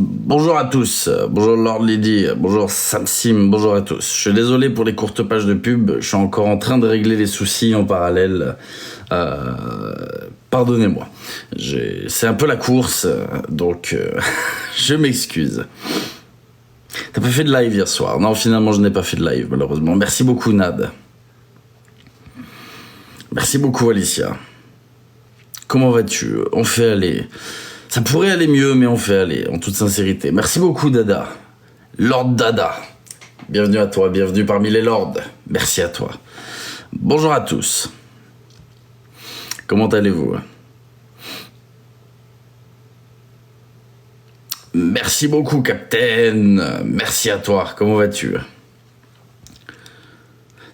Bonjour à tous, bonjour Lord Lady, bonjour Samsim, bonjour à tous. Je suis désolé pour les courtes pages de pub, je suis encore en train de régler les soucis en parallèle. Pardonnez-moi, c'est un peu la course, donc je m'excuse. T'as pas fait de live hier soir? Non, finalement je n'ai pas fait de live malheureusement. Merci beaucoup Nad. Merci beaucoup Alicia. Comment vas-tu? On fait aller. Ça pourrait aller mieux, mais on fait aller, en toute sincérité. Merci beaucoup, Dada. Lord Dada. Bienvenue à toi, bienvenue parmi les lords. Merci à toi. Bonjour à tous. Comment allez-vous? Merci beaucoup, Captain. Merci à toi. Comment vas-tu?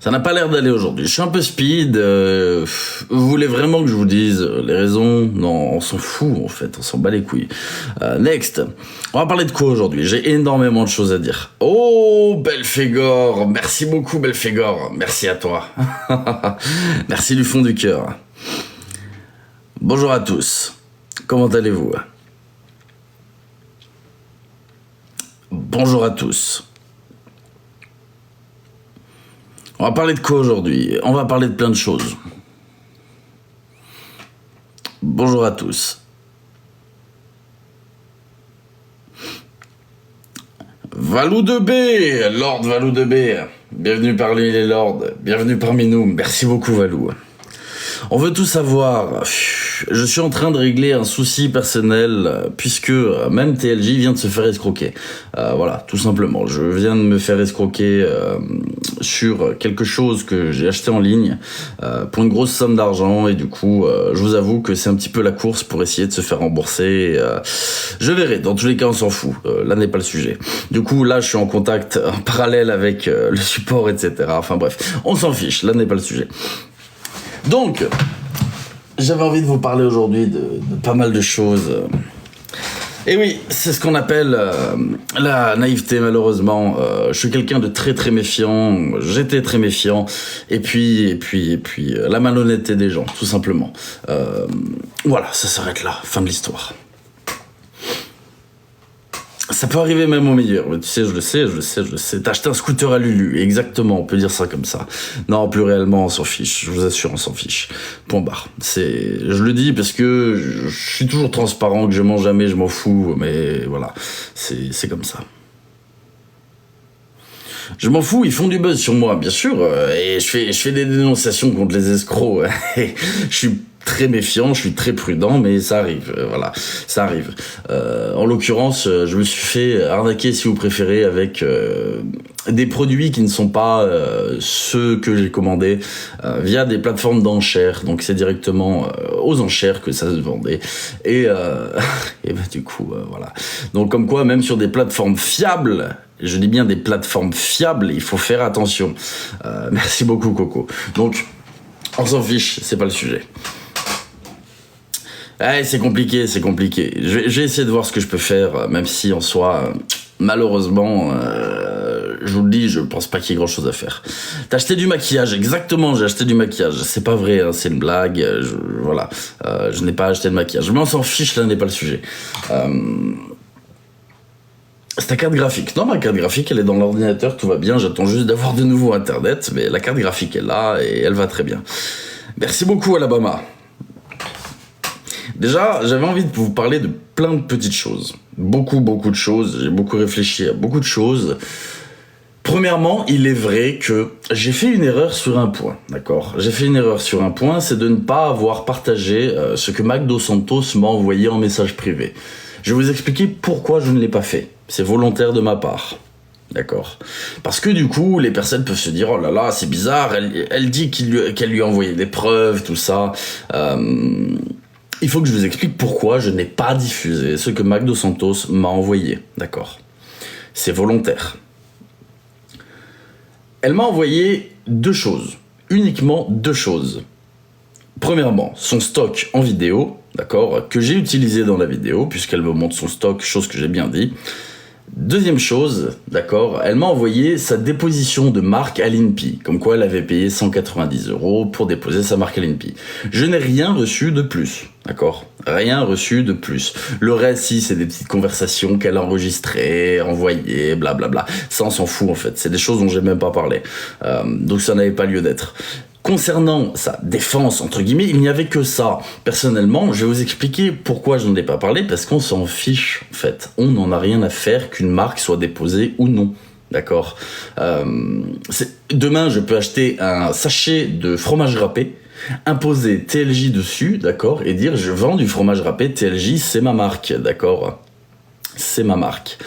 Ça n'a pas l'air d'aller aujourd'hui. Je suis un peu speed. Vous voulez vraiment que je vous dise les raisons? Non, on s'en fout en fait. On s'en bat les couilles. Next. On va parler de quoi aujourd'hui? J'ai énormément de choses à dire. Oh, Belphégor. Merci beaucoup, Belphégor. Merci à toi. Merci du fond du cœur. Bonjour à tous. Comment allez-vous? Bonjour à tous. On va parler de quoi aujourd'hui? On va parler de plein de choses. Bonjour à tous. Valou de B, Lord Valou de B. Bienvenue parmi les lords, bienvenue parmi nous. Merci beaucoup Valou. On veut tout savoir. Je suis en train de régler un souci personnel puisque même TLJ vient de se faire escroquer. Voilà, tout simplement. Je viens de me faire escroquer sur quelque chose que j'ai acheté en ligne pour une grosse somme d'argent et du coup, je vous avoue que c'est un petit peu la course pour essayer de se faire rembourser. Je verrai. Dans tous les cas, on s'en fout. Là n'est pas le sujet. Du coup, là, je suis en contact en parallèle avec le support, etc. Enfin bref, on s'en fiche. Là n'est pas le sujet. Donc, j'avais envie de vous parler aujourd'hui de pas mal de choses. Et oui, c'est ce qu'on appelle la naïveté, malheureusement. Je suis quelqu'un de très très méfiant, j'étais très méfiant, et puis la malhonnêteté des gens, tout simplement. Voilà, ça s'arrête là, fin de l'histoire. Ça peut arriver même au meilleur, tu sais, je le sais. T'as acheté un scooter à Lulu, exactement, on peut dire ça comme ça. Non, plus réellement, on s'en fiche, je vous assure, on s'en fiche. Point barre. Je le dis parce que je suis toujours transparent, que je mens jamais, je m'en fous, mais voilà, c'est comme ça. Je m'en fous, ils font du buzz sur moi, bien sûr, et je fais des dénonciations contre les escrocs. Je suis très méfiant, je suis très prudent, mais ça arrive, voilà, ça arrive. En l'occurrence, je me suis fait arnaquer, si vous préférez, avec des produits qui ne sont pas ceux que j'ai commandés via des plateformes d'enchères. Donc c'est directement aux enchères que ça se vendait. Et bah, du coup, voilà. Donc comme quoi, même sur des plateformes fiables, je dis bien des plateformes fiables, il faut faire attention. Merci beaucoup Coco. Donc, on s'en fiche, c'est pas le sujet. C'est compliqué. Je vais essayer de voir ce que je peux faire, même si en soi, malheureusement, je vous le dis, je pense pas qu'il y ait grand chose à faire. T'as acheté du maquillage, exactement, j'ai acheté du maquillage. C'est pas vrai, hein, c'est une blague, voilà. Je n'ai pas acheté de maquillage. Mais on s'en fiche, là n'est pas le sujet. C'est ta carte graphique. Non, ma carte graphique, elle est dans l'ordinateur, tout va bien, j'attends juste d'avoir de nouveau Internet, mais la carte graphique est là et elle va très bien. Merci beaucoup, Alabama. Déjà, j'avais envie de vous parler de plein de petites choses. Beaucoup de choses, j'ai beaucoup réfléchi à beaucoup de choses. Premièrement, il est vrai que j'ai fait une erreur sur un point, d'accord? J'ai fait une erreur sur un point, c'est de ne pas avoir partagé ce que Mac Dos Santos m'a envoyé en message privé. Je vais vous expliquer pourquoi je ne l'ai pas fait. C'est volontaire de ma part. D'accord. Parce que du coup, les personnes peuvent se dire, oh là là, c'est bizarre, elle dit qu'elle lui a envoyé des preuves, tout ça. Il faut que je vous explique pourquoi je n'ai pas diffusé ce que Mac Dos Santos m'a envoyé. D'accord. C'est volontaire. Elle m'a envoyé deux choses. Uniquement deux choses. Premièrement, son stock en vidéo, d'accord, que j'ai utilisé dans la vidéo, puisqu'elle me montre son stock, chose que j'ai bien dit. Deuxième chose, d'accord, elle m'a envoyé sa déposition de marque à l'INPI, comme quoi elle avait payé 190 € pour déposer sa marque à l'INPI. Je n'ai rien reçu de plus, d'accord, rien reçu de plus. Le reste, si, c'est des petites conversations qu'elle a enregistrées, envoyées, blablabla. Ça, on s'en fout en fait, c'est des choses dont j'ai même pas parlé. Donc ça n'avait pas lieu d'être. Concernant sa défense, entre guillemets, il n'y avait que ça. Personnellement, je vais vous expliquer pourquoi je n'en ai pas parlé, parce qu'on s'en fiche, en fait. On n'en a rien à faire qu'une marque soit déposée ou non. D'accord. Demain, je peux acheter un sachet de fromage râpé, imposer TLJ dessus, d'accord, et dire je vends du fromage râpé, TLJ, c'est ma marque, d'accord. C'est ma marque.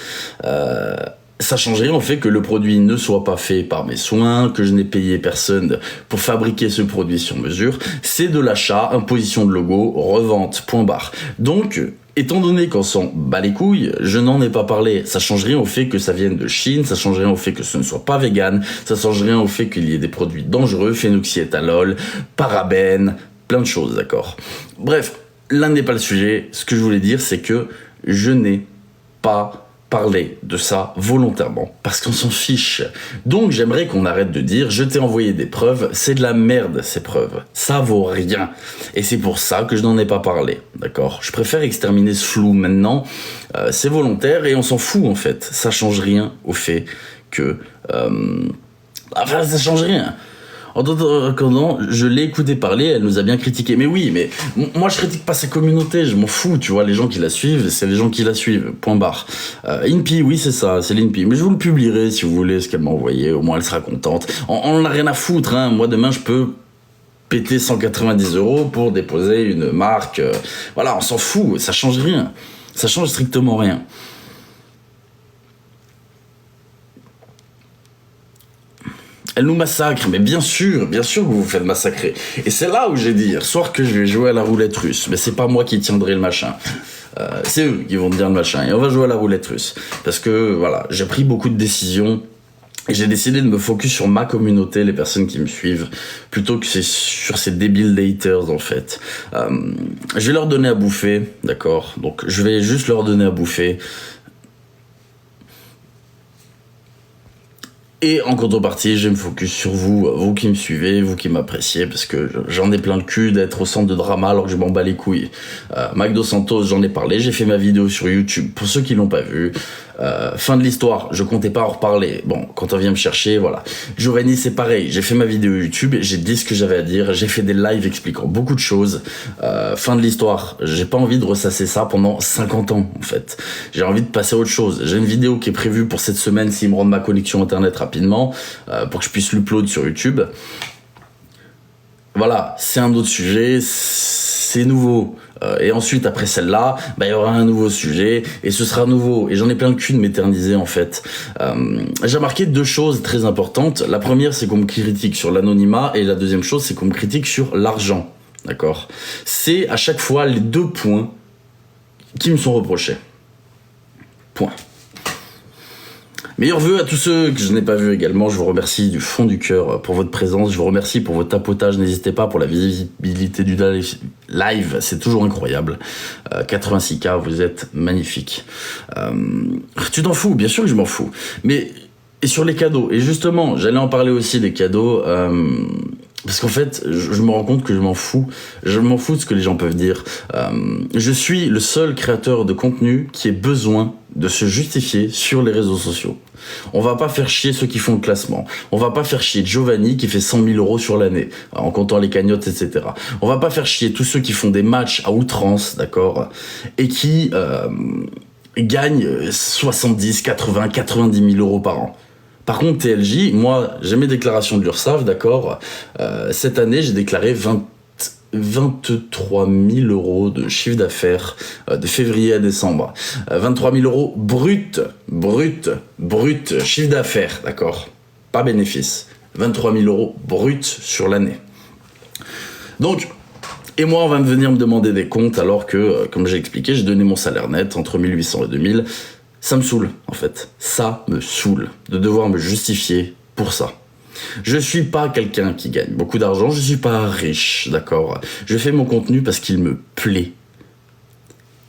Ça change rien au fait que le produit ne soit pas fait par mes soins, que je n'ai payé personne pour fabriquer ce produit sur mesure. C'est de l'achat, imposition de logo, revente, point barre. Donc, étant donné qu'on s'en bat les couilles, je n'en ai pas parlé. Ça change rien au fait que ça vienne de Chine, ça change rien au fait que ce ne soit pas vegan, ça change rien au fait qu'il y ait des produits dangereux, phénoxyéthanol, parabènes, plein de choses, d'accord. Bref, là n'est pas le sujet. Ce que je voulais dire, c'est que je n'ai pas parler de ça volontairement, parce qu'on s'en fiche. Donc j'aimerais qu'on arrête de dire « je t'ai envoyé des preuves », c'est de la merde ces preuves, ça vaut rien. Et c'est pour ça que je n'en ai pas parlé, d'accord. Je préfère exterminer ce flou maintenant, c'est volontaire et on s'en fout en fait, ça change rien au fait que... Enfin ça change rien. En attendant, je l'ai écouté parler, elle nous a bien critiqué. Mais oui, mais moi je critique pas sa communauté, je m'en fous, tu vois, les gens qui la suivent, c'est les gens qui la suivent, point barre. INPI, oui c'est ça, c'est l'INPI. Mais je vous le publierai si vous voulez, ce qu'elle m'a envoyé, au moins elle sera contente. On n'a rien à foutre, hein, moi demain je peux péter 190 € pour déposer une marque. Voilà, on s'en fout, ça change rien. Ça change strictement rien. Elle nous massacre, mais bien sûr que vous vous faites massacrer. Et c'est là où j'ai dit hier soir que je vais jouer à la roulette russe. Mais c'est pas moi qui tiendrai le machin. C'est eux qui vont tenir le machin. Et on va jouer à la roulette russe. Parce que, voilà, j'ai pris beaucoup de décisions. Et j'ai décidé de me focus sur ma communauté, les personnes qui me suivent, plutôt que sur ces débiles haters, en fait. Je vais leur donner à bouffer, d'accord? Donc, je vais juste leur donner à bouffer. Et en contrepartie, je vais me focus sur vous, vous qui me suivez, vous qui m'appréciez, parce que j'en ai plein le cul d'être au centre de drama alors que je m'en bats les couilles. Mac Dos Santos, j'en ai parlé, j'ai fait ma vidéo sur YouTube, pour ceux qui l'ont pas vu. Fin de l'histoire, je comptais pas en reparler. Bon, quand on vient me chercher, voilà. Giovanni, c'est pareil, j'ai fait ma vidéo YouTube, j'ai dit ce que j'avais à dire, j'ai fait des lives expliquant beaucoup de choses. Fin de l'histoire, j'ai pas envie de ressasser ça pendant 50 ans, en fait. J'ai envie de passer à autre chose. J'ai une vidéo qui est prévue pour cette semaine s'ils me rendent ma connexion internet rapidement, pour que je puisse l'upload sur YouTube. Voilà, c'est un autre sujet, c'est nouveau. Et ensuite, après celle-là, il y aura un nouveau sujet, et ce sera nouveau. Et j'en ai plein le cul de m'éterniser, en fait. J'ai remarqué deux choses très importantes. La première, c'est qu'on me critique sur l'anonymat, et la deuxième chose, c'est qu'on me critique sur l'argent. D'accord ? C'est à chaque fois les deux points qui me sont reprochés. Point. Meilleurs vœux à tous ceux que je n'ai pas vus également. Je vous remercie du fond du cœur pour votre présence. Je vous remercie pour votre tapotage. N'hésitez pas pour la visibilité du live. C'est toujours incroyable. 86K, vous êtes magnifique. Tu t'en fous? Bien sûr que je m'en fous. Mais, et sur les cadeaux. Et justement, j'allais en parler aussi des cadeaux. Parce qu'en fait, je me rends compte que je m'en fous. Je m'en fous de ce que les gens peuvent dire. Je suis le seul créateur de contenu qui ait besoin de se justifier sur les réseaux sociaux. On va pas faire chier ceux qui font le classement. On va pas faire chier Giovanni qui fait 100 000 € sur l'année, en comptant les cagnottes, etc. On va pas faire chier tous ceux qui font des matchs à outrance, d'accord, et qui gagnent 70, 80, 90 000 € par an. Par contre, TLJ, moi, j'ai mes déclarations de l'URSSAF, d'accord. Cette année, j'ai déclaré 23 000 € de chiffre d'affaires de février à décembre. 23 000 € brut, chiffre d'affaires, d'accord. Pas bénéfice. 23 000 € brut sur l'année. Donc, et moi, on va venir me demander des comptes alors que, comme j'ai expliqué, j'ai donné mon salaire net entre 1800 et 2000. Ça me saoule, en fait. Ça me saoule de devoir me justifier pour ça. Je suis pas quelqu'un qui gagne beaucoup d'argent, je suis pas riche, d'accord. Je fais mon contenu parce qu'il me plaît.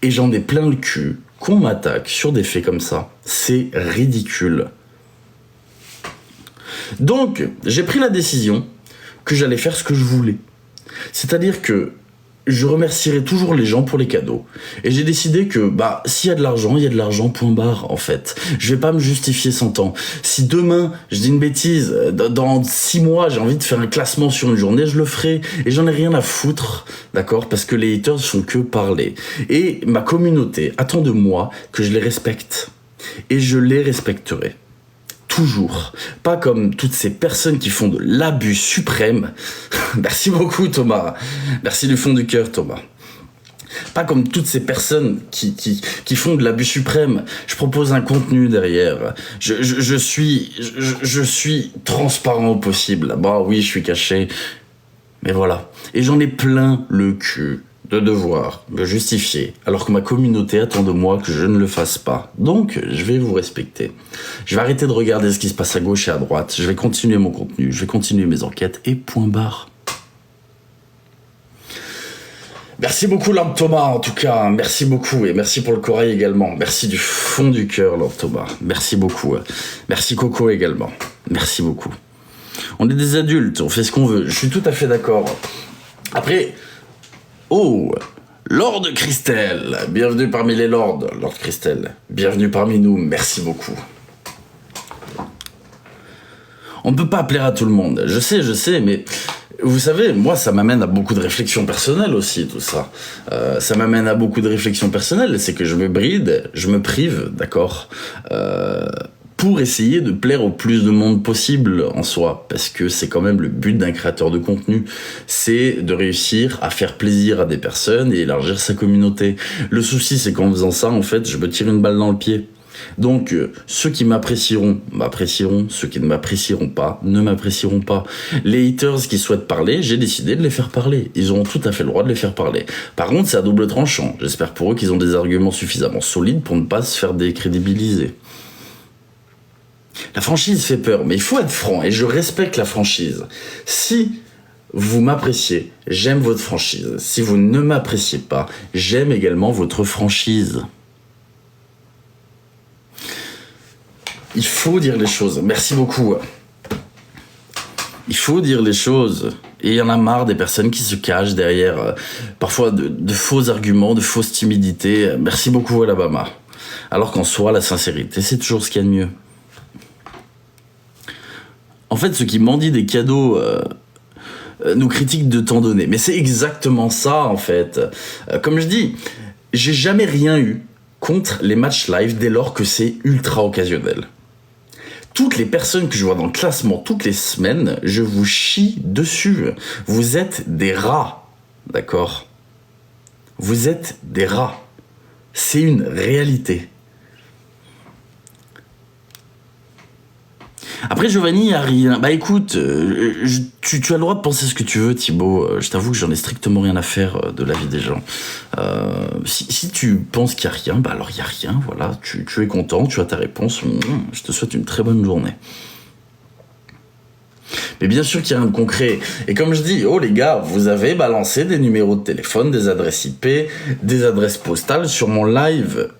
Et j'en ai plein le cul qu'on m'attaque sur des faits comme ça, c'est ridicule. Donc, j'ai pris la décision que j'allais faire ce que je voulais. C'est-à-dire que je remercierai toujours les gens pour les cadeaux. Et j'ai décidé que, s'il y a de l'argent, il y a de l'argent, point barre, en fait. Je vais pas me justifier 100 ans. Si demain, je dis une bêtise, dans 6 mois, j'ai envie de faire un classement sur une journée, je le ferai. Et j'en ai rien à foutre, d'accord? Parce que les haters font que parler. Et ma communauté attend de moi que je les respecte. Et je les respecterai. Toujours. Pas comme toutes ces personnes qui font de l'abus suprême. Merci beaucoup, Thomas. Merci du fond du cœur, Thomas. Pas comme toutes ces personnes qui font de l'abus suprême. Je propose un contenu derrière. Je suis transparent au possible. Oui, je suis caché. Mais voilà. Et j'en ai plein le cul de devoir me justifier, alors que ma communauté attend de moi que je ne le fasse pas. Donc, je vais vous respecter. Je vais arrêter de regarder ce qui se passe à gauche et à droite. Je vais continuer mon contenu, je vais continuer mes enquêtes, et point barre. Merci beaucoup, Lord Thomas, en tout cas. Merci beaucoup, et merci pour le corail également. Merci du fond du cœur, Lord Thomas. Merci beaucoup. Merci Coco également. Merci beaucoup. On est des adultes, on fait ce qu'on veut. Je suis tout à fait d'accord. Après... Oh, Lord Christelle, bienvenue parmi les lords, Lord Christelle, bienvenue parmi nous, merci beaucoup. On ne peut pas plaire à tout le monde, je sais, mais vous savez, moi ça m'amène à beaucoup de réflexions personnelles aussi, tout ça. Ça m'amène à beaucoup de réflexions personnelles, c'est que je me bride, je me prive, d'accord pour essayer de plaire au plus de monde possible en soi, parce que c'est quand même le but d'un créateur de contenu, c'est de réussir à faire plaisir à des personnes et élargir sa communauté. Le souci, c'est qu'en faisant ça, en fait, je me tire une balle dans le pied. Donc, ceux qui m'apprécieront, ceux qui ne m'apprécieront pas, ne m'apprécieront pas. Les haters qui souhaitent parler, j'ai décidé de les faire parler. Ils auront tout à fait le droit de les faire parler. Par contre, c'est à double tranchant. J'espère pour eux qu'ils ont des arguments suffisamment solides pour ne pas se faire décrédibiliser. La franchise fait peur, mais il faut être franc, et je respecte la franchise. Si vous m'appréciez, j'aime votre franchise. Si vous ne m'appréciez pas, j'aime également votre franchise. Il faut dire les choses. Merci beaucoup. Il faut dire les choses. Et il y en a marre des personnes qui se cachent derrière parfois de faux arguments, de fausses timidités. Merci beaucoup, Alabama. Alors qu'en soi, la sincérité, c'est toujours ce qu'il y a de mieux. En fait, ceux qui mendient des cadeaux nous critiquent de temps donné. Mais c'est exactement ça, en fait. Comme je dis, j'ai jamais rien eu contre les matchs live dès lors que c'est ultra occasionnel. Toutes les personnes que je vois dans le classement toutes les semaines, je vous chie dessus. Vous êtes des rats, d'accord ? Vous êtes des rats. C'est une réalité. Après, Giovanni, il n'y a rien. Écoute, tu as le droit de penser ce que tu veux, Thibaut. Je t'avoue que j'en ai strictement rien à faire de la vie des gens. Si tu penses qu'il n'y a rien, alors il n'y a rien, voilà. Tu es content, tu as ta réponse. Je te souhaite une très bonne journée. Mais bien sûr qu'il y a un concret. Et comme je dis, oh les gars, vous avez balancé des numéros de téléphone, des adresses IP, des adresses postales sur mon live.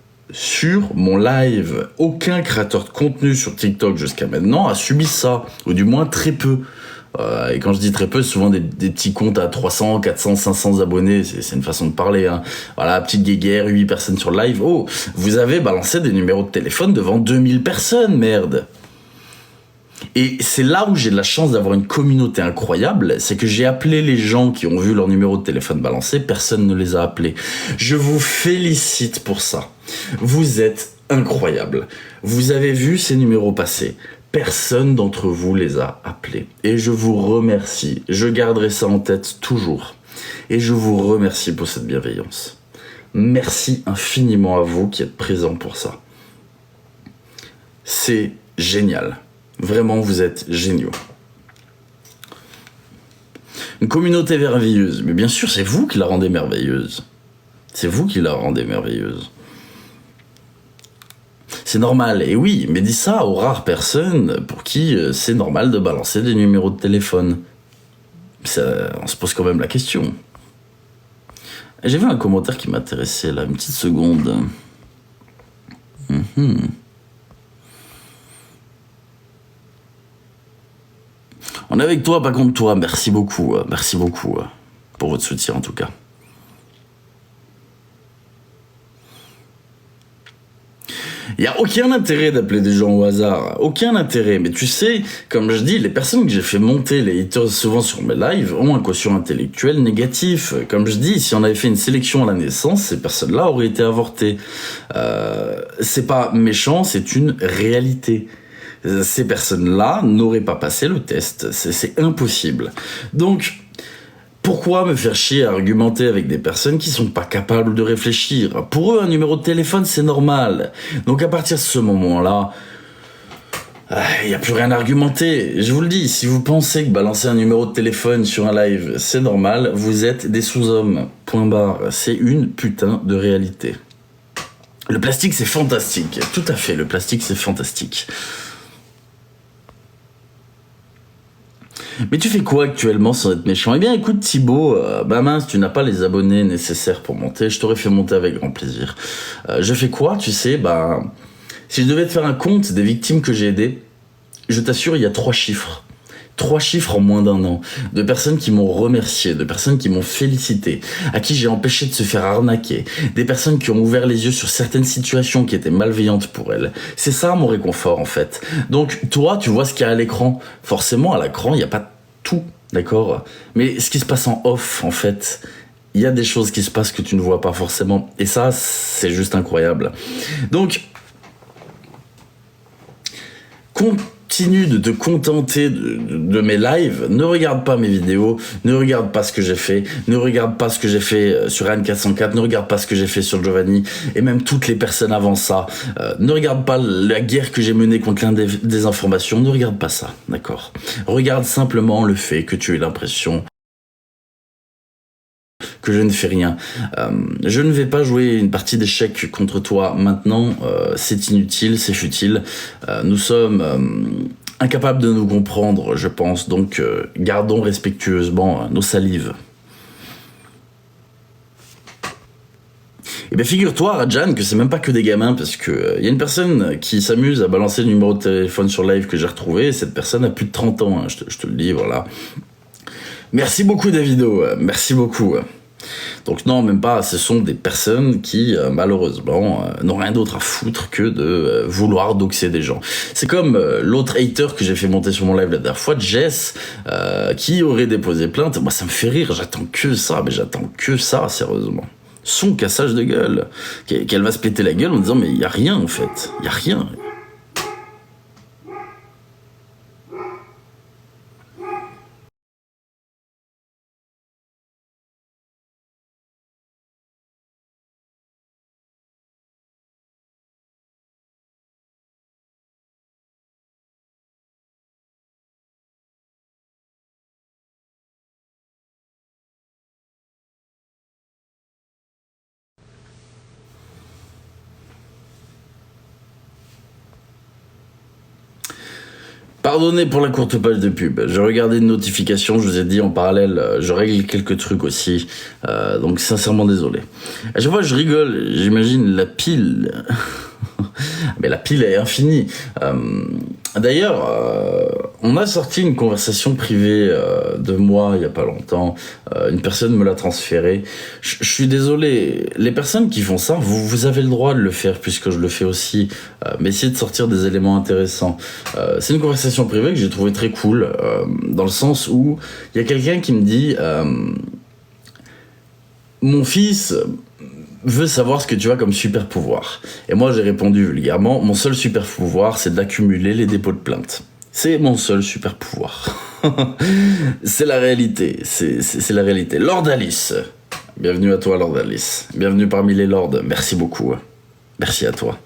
Aucun créateur de contenu sur TikTok jusqu'à maintenant a subi ça, ou du moins très peu. Et quand je dis très peu, c'est souvent des petits comptes à 300, 400, 500 abonnés, c'est une façon de parler. Hein. Voilà, petite guéguerre, 8 personnes sur live. Oh, vous avez balancé des numéros de téléphone devant 2000 personnes, merde. Et c'est là où j'ai de la chance d'avoir une communauté incroyable, c'est que j'ai appelé les gens qui ont vu leur numéro de téléphone balancé, personne ne les a appelés. Je vous félicite pour ça. Vous êtes incroyables. Vous avez vu ces numéros passer. Personne d'entre vous les a appelés. Et je vous remercie. Je garderai ça en tête toujours. Et je vous remercie pour cette bienveillance. Merci infiniment à vous qui êtes présents pour ça. C'est génial. Vraiment, vous êtes géniaux. Une communauté merveilleuse. Mais bien sûr, c'est vous qui la rendez merveilleuse. C'est vous qui la rendez merveilleuse. C'est normal. Et oui, mais dis ça aux rares personnes pour qui c'est normal de balancer des numéros de téléphone. On se pose quand même la question. J'ai vu un commentaire qui m'intéressait là, une petite seconde. On est avec toi, pas contre toi. Merci beaucoup pour votre soutien en tout cas. Il n'y a aucun intérêt d'appeler des gens au hasard, aucun intérêt. Mais tu sais, comme je dis, les personnes que j'ai fait monter, les haters souvent sur mes lives, ont un quotient intellectuel négatif. Comme je dis, si on avait fait une sélection à la naissance, ces personnes-là auraient été avortées. C'est pas méchant, c'est une réalité. Ces personnes-là n'auraient pas passé le test, c'est impossible. Donc, pourquoi me faire chier à argumenter avec des personnes qui sont pas capables de réfléchir? Pour eux, un numéro de téléphone, c'est normal. Donc à partir de ce moment-là, il n'y a plus rien à argumenter. Je vous le dis, si vous pensez que balancer un numéro de téléphone sur un live, c'est normal, vous êtes des sous-hommes. Point barre. C'est une putain de réalité. Le plastique, c'est fantastique. Tout à fait, le plastique, c'est fantastique. Mais tu fais quoi actuellement sans être méchant? Eh bien écoute Thibaut, mince, tu n'as pas les abonnés nécessaires pour monter, je t'aurais fait monter avec grand plaisir. Je fais quoi, tu sais, si je devais te faire un compte des victimes que j'ai aidées, je t'assure, il y a 3 chiffres. 3 chiffres en moins d'1 an, de personnes qui m'ont remercié, de personnes qui m'ont félicité, à qui j'ai empêché de se faire arnaquer, des personnes qui ont ouvert les yeux sur certaines situations qui étaient malveillantes pour elles. C'est ça mon réconfort en fait. Donc toi, tu vois ce qu'il y a à l'écran. Forcément, à l'écran, il n'y a pas tout, d'accord? Mais ce qui se passe en off, en fait, il y a des choses qui se passent que tu ne vois pas forcément. Et ça, c'est juste incroyable. Donc, continue de te contenter de mes lives, ne regarde pas mes vidéos, ne regarde pas ce que j'ai fait, ne regarde pas ce que j'ai fait sur Anne 404, ne regarde pas ce que j'ai fait sur Giovanni, et même toutes les personnes avant ça, ne regarde pas la guerre que j'ai menée contre des informations, ne regarde pas ça, d'accord? Regarde simplement le fait que tu aies l'impression que je ne fais rien. Je ne vais pas jouer une partie d'échecs contre toi maintenant, c'est inutile, c'est futile. Nous sommes incapables de nous comprendre, je pense, donc gardons respectueusement nos salives. Et bien figure-toi, Rajan, que c'est même pas que des gamins, parce que y a une personne qui s'amuse à balancer le numéro de téléphone sur live que j'ai retrouvé, et cette personne a plus de 30 ans, hein, je te le dis, voilà. Merci beaucoup Davido, merci beaucoup. Donc non, même pas, ce sont des personnes qui, malheureusement, n'ont rien d'autre à foutre que de vouloir doxer des gens. C'est comme l'autre hater que j'ai fait monter sur mon live la dernière fois, Jess, qui aurait déposé plainte. Moi, ça me fait rire, j'attends que ça, sérieusement. Son cassage de gueule. Qu'elle va se péter la gueule en disant, mais il y a rien, en fait. Il y a rien. Pardonnez pour la courte page de pub. J'ai regardé une notification, je vous ai dit en parallèle, je règle quelques trucs aussi. Donc sincèrement désolé. À chaque fois je rigole, j'imagine la pile. Mais la pile est infinie. D'ailleurs, on a sorti une conversation privée de moi il y a pas longtemps. Une personne me l'a transférée. Je suis désolé. Les personnes qui font ça, vous avez le droit de le faire puisque je le fais aussi. Mais essayez de sortir des éléments intéressants. C'est une conversation privée que j'ai trouvée très cool. Dans le sens où il y a quelqu'un qui me dit mon fils veut savoir ce que tu as comme super pouvoir. Et moi j'ai répondu vulgairement, mon seul super pouvoir c'est d'accumuler les dépôts de plainte. C'est mon seul super pouvoir. C'est la réalité, c'est la réalité. Lord Alice, bienvenue à toi Lord Alice, bienvenue parmi les lords, merci beaucoup. Merci à toi.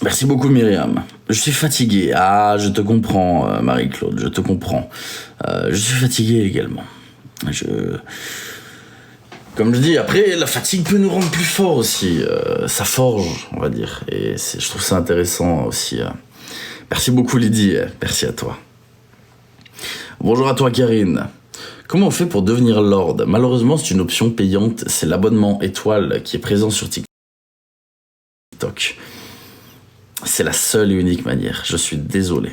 Merci beaucoup Myriam. Je suis fatigué. Ah, je te comprends Marie-Claude, je te comprends. Je suis fatigué également. Comme je dis, après, la fatigue peut nous rendre plus forts aussi. Ça forge, on va dire. Et je trouve ça intéressant aussi. Merci beaucoup Lydie, merci à toi. Bonjour à toi Karine. Comment on fait pour devenir Lord? Malheureusement, c'est une option payante. C'est l'abonnement étoile qui est présent sur TikTok. C'est la seule et unique manière. Je suis désolé.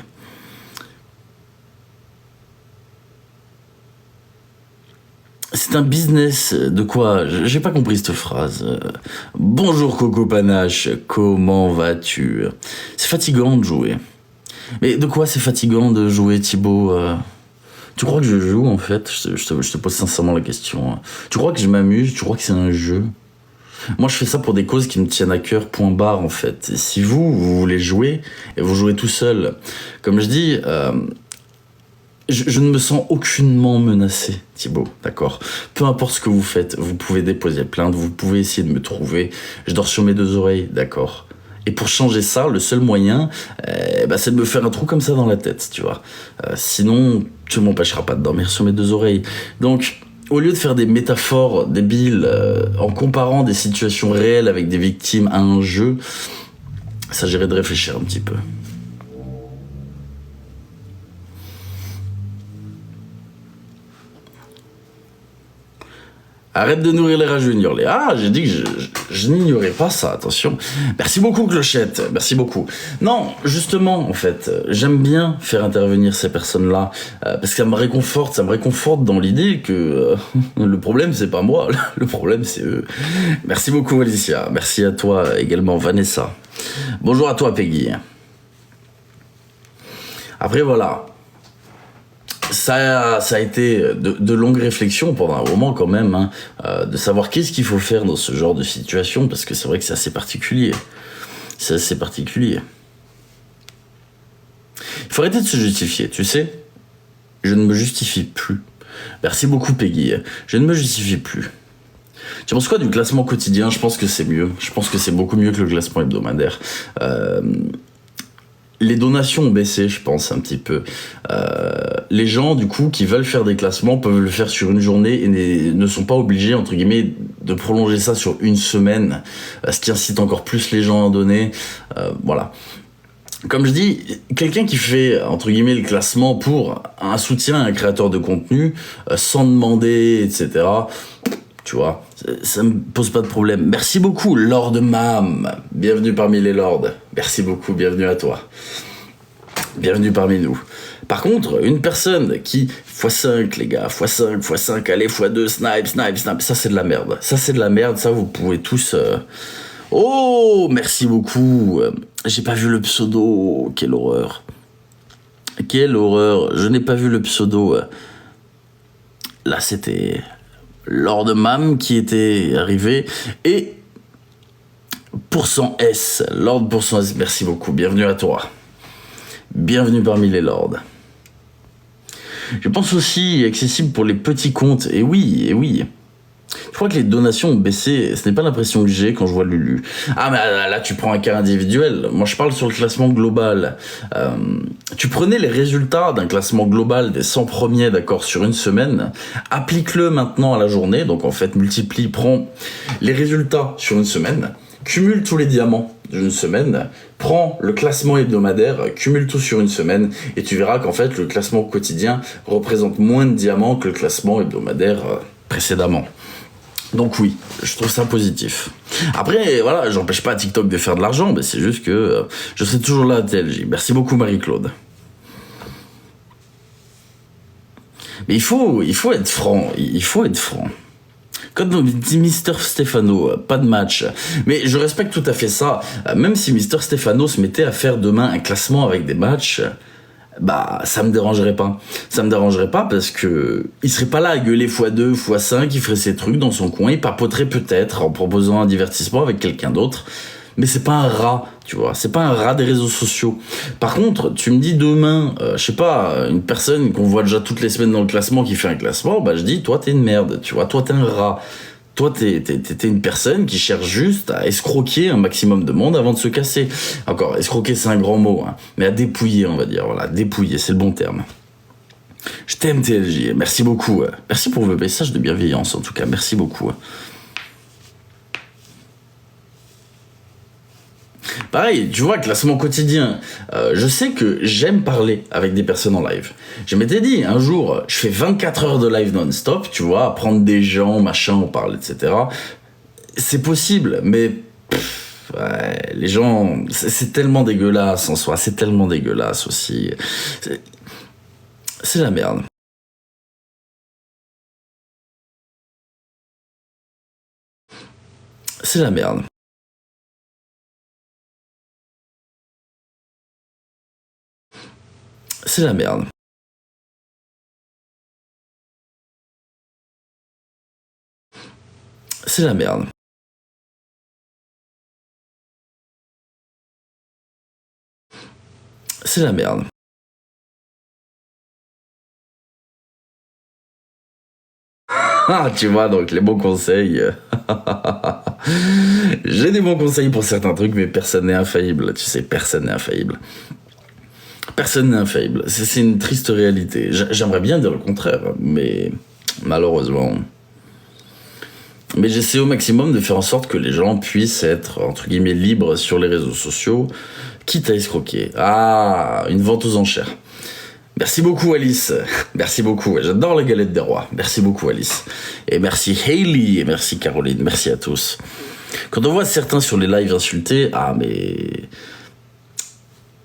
C'est un business de quoi? J'ai pas compris cette phrase. Bonjour Coco Panache, comment vas-tu? C'est fatigant de jouer. Mais de quoi c'est fatigant de jouer, Thibaut? Tu crois que je joue en fait? Je te pose sincèrement la question. Tu crois que je m'amuse? Tu crois que c'est un jeu? Moi je fais ça pour des causes qui me tiennent à cœur, point barre en fait. Et si vous voulez jouer, et vous jouez tout seul, comme je dis... Je ne me sens aucunement menacé, Thibaut, d'accord? Peu importe ce que vous faites, vous pouvez déposer plainte, vous pouvez essayer de me trouver. Je dors sur mes deux oreilles, d'accord? Et pour changer ça, le seul moyen, c'est de me faire un trou comme ça dans la tête, tu vois. Sinon, tu m'empêcheras pas de dormir sur mes deux oreilles. Donc, au lieu de faire des métaphores débiles, en comparant des situations réelles avec des victimes à un jeu, il s'agirait de réfléchir un petit peu. Arrête de nourrir les rats juniors. Ah, j'ai dit que je n'ignorais pas ça, attention. Merci beaucoup, Clochette, merci beaucoup. Non, justement, en fait, j'aime bien faire intervenir ces personnes-là, parce que ça me réconforte dans l'idée que le problème, c'est pas moi, le problème, c'est eux. Merci beaucoup, Alicia. Merci à toi également, Vanessa. Bonjour à toi, Peggy. Après, voilà. Ça a été de longues réflexions pendant un moment quand même, hein, de savoir qu'est-ce qu'il faut faire dans ce genre de situation, parce que c'est vrai que c'est assez particulier. C'est assez particulier. Il faut arrêter de se justifier, tu sais. Je ne me justifie plus. Merci beaucoup, Peggy. Je ne me justifie plus. Tu penses quoi du classement quotidien? Je pense que c'est mieux. Je pense que c'est beaucoup mieux que le classement hebdomadaire. Les donations ont baissé, je pense, un petit peu. Les gens, du coup, qui veulent faire des classements peuvent le faire sur une journée et ne sont pas obligés, entre guillemets, de prolonger ça sur une semaine, ce qui incite encore plus les gens à donner. Voilà. Comme je dis, quelqu'un qui fait, entre guillemets, le classement pour un soutien à un créateur de contenu, sans demander, etc., tu vois, ça me pose pas de problème. Merci beaucoup, Lord Mam. Bienvenue parmi les lords. Merci beaucoup, bienvenue à toi. Bienvenue parmi nous. Par contre, une personne qui, x5 les gars, x5, x5, allez, x2, snipe, ça c'est de la merde. Ça c'est de la merde, ça vous pouvez tous... Oh, merci beaucoup. J'ai pas vu le pseudo, quelle horreur. Quelle horreur, je n'ai pas vu le pseudo. Là c'était... Lord Mam qui était arrivé, et %S, Lord %S, merci beaucoup, bienvenue à toi. Bienvenue parmi les lords. Je pense aussi accessible pour les petits comptes, et oui. Je crois que les donations ont baissé, ce n'est pas l'impression que j'ai quand je vois Lulu. Ah mais là tu prends un cas individuel, moi je parle sur le classement global. Tu prenais les résultats d'un classement global des 100 premiers, d'accord, sur une semaine, applique-le maintenant à la journée, donc en fait prends les résultats sur une semaine, cumule tous les diamants d'une semaine, prends le classement hebdomadaire, cumule tout sur une semaine, et tu verras qu'en fait le classement quotidien représente moins de diamants que le classement hebdomadaire précédemment. Donc oui, je trouve ça positif. Après, voilà, j'empêche pas TikTok de faire de l'argent, mais c'est juste que je serai toujours là à TLJ. Merci beaucoup Marie-Claude. Mais il faut être franc, Comme dit Mister Stefano, pas de match. Mais je respecte tout à fait ça. Même si Mister Stefano se mettait à faire demain un classement avec des matchs... ça me dérangerait pas. Ça me dérangerait pas parce que il serait pas là à gueuler x2, x5, il ferait ses trucs dans son coin, il papoterait peut-être en proposant un divertissement avec quelqu'un d'autre. Mais c'est pas un rat, tu vois, c'est pas un rat des réseaux sociaux. Par contre, tu me dis demain, je sais pas, une personne qu'on voit déjà toutes les semaines dans le classement qui fait un classement, je dis, toi t'es une merde, tu vois, toi t'es un rat. Toi, t'es une personne qui cherche juste à escroquer un maximum de monde avant de se casser. Encore, escroquer, c'est un grand mot, hein, mais à dépouiller, on va dire. Voilà, dépouiller, c'est le bon terme. Je t'aime, TLJ. Merci beaucoup. Merci pour vos messages de bienveillance, en tout cas. Merci beaucoup. Pareil, tu vois, classement quotidien. Je sais que j'aime parler avec des personnes en live. Je m'étais dit, un jour, je fais 24 heures de live non-stop, tu vois, apprendre des gens, machin, on parle, etc. C'est possible, mais... ouais, les gens... C'est tellement dégueulasse en soi, c'est tellement dégueulasse aussi. C'est la merde. C'est la merde. C'est la merde. C'est la merde. C'est la merde. Ah, tu vois, donc les bons conseils. J'ai des bons conseils pour certains trucs, mais personne n'est infaillible. Tu sais, personne n'est infaillible. Personne n'est infaillible. C'est une triste réalité. J'aimerais bien dire le contraire, mais malheureusement. Mais j'essaie au maximum de faire en sorte que les gens puissent être, entre guillemets, libres sur les réseaux sociaux, quitte à escroquer. Ah, une vente aux enchères. Merci beaucoup Alice, merci beaucoup, j'adore la galette des rois, merci beaucoup Alice. Et merci Hailey, et merci Caroline, merci à tous. Quand on voit certains sur les lives insulter, ah mais...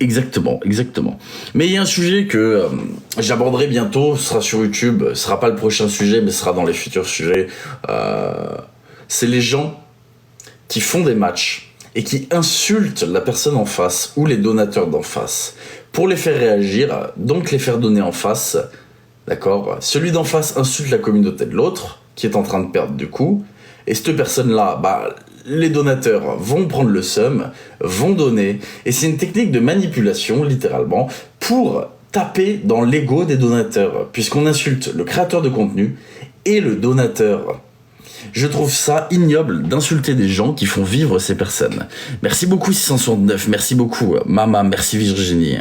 Exactement, exactement. Mais il y a un sujet que j'aborderai bientôt, ce sera sur YouTube, ce sera pas le prochain sujet, mais ce sera dans les futurs sujets. C'est les gens qui font des matchs et qui insultent la personne en face ou les donateurs d'en face pour les faire réagir, donc les faire donner en face, d'accord? Celui d'en face insulte la communauté de l'autre, qui est en train de perdre du coup, et cette personne-là, bah, les donateurs vont prendre le seum, vont donner, et c'est une technique de manipulation, littéralement, pour taper dans l'ego des donateurs, puisqu'on insulte le créateur de contenu et le donateur. Je trouve ça ignoble d'insulter des gens qui font vivre ces personnes. Merci beaucoup 669, merci beaucoup Mama, merci Virginie.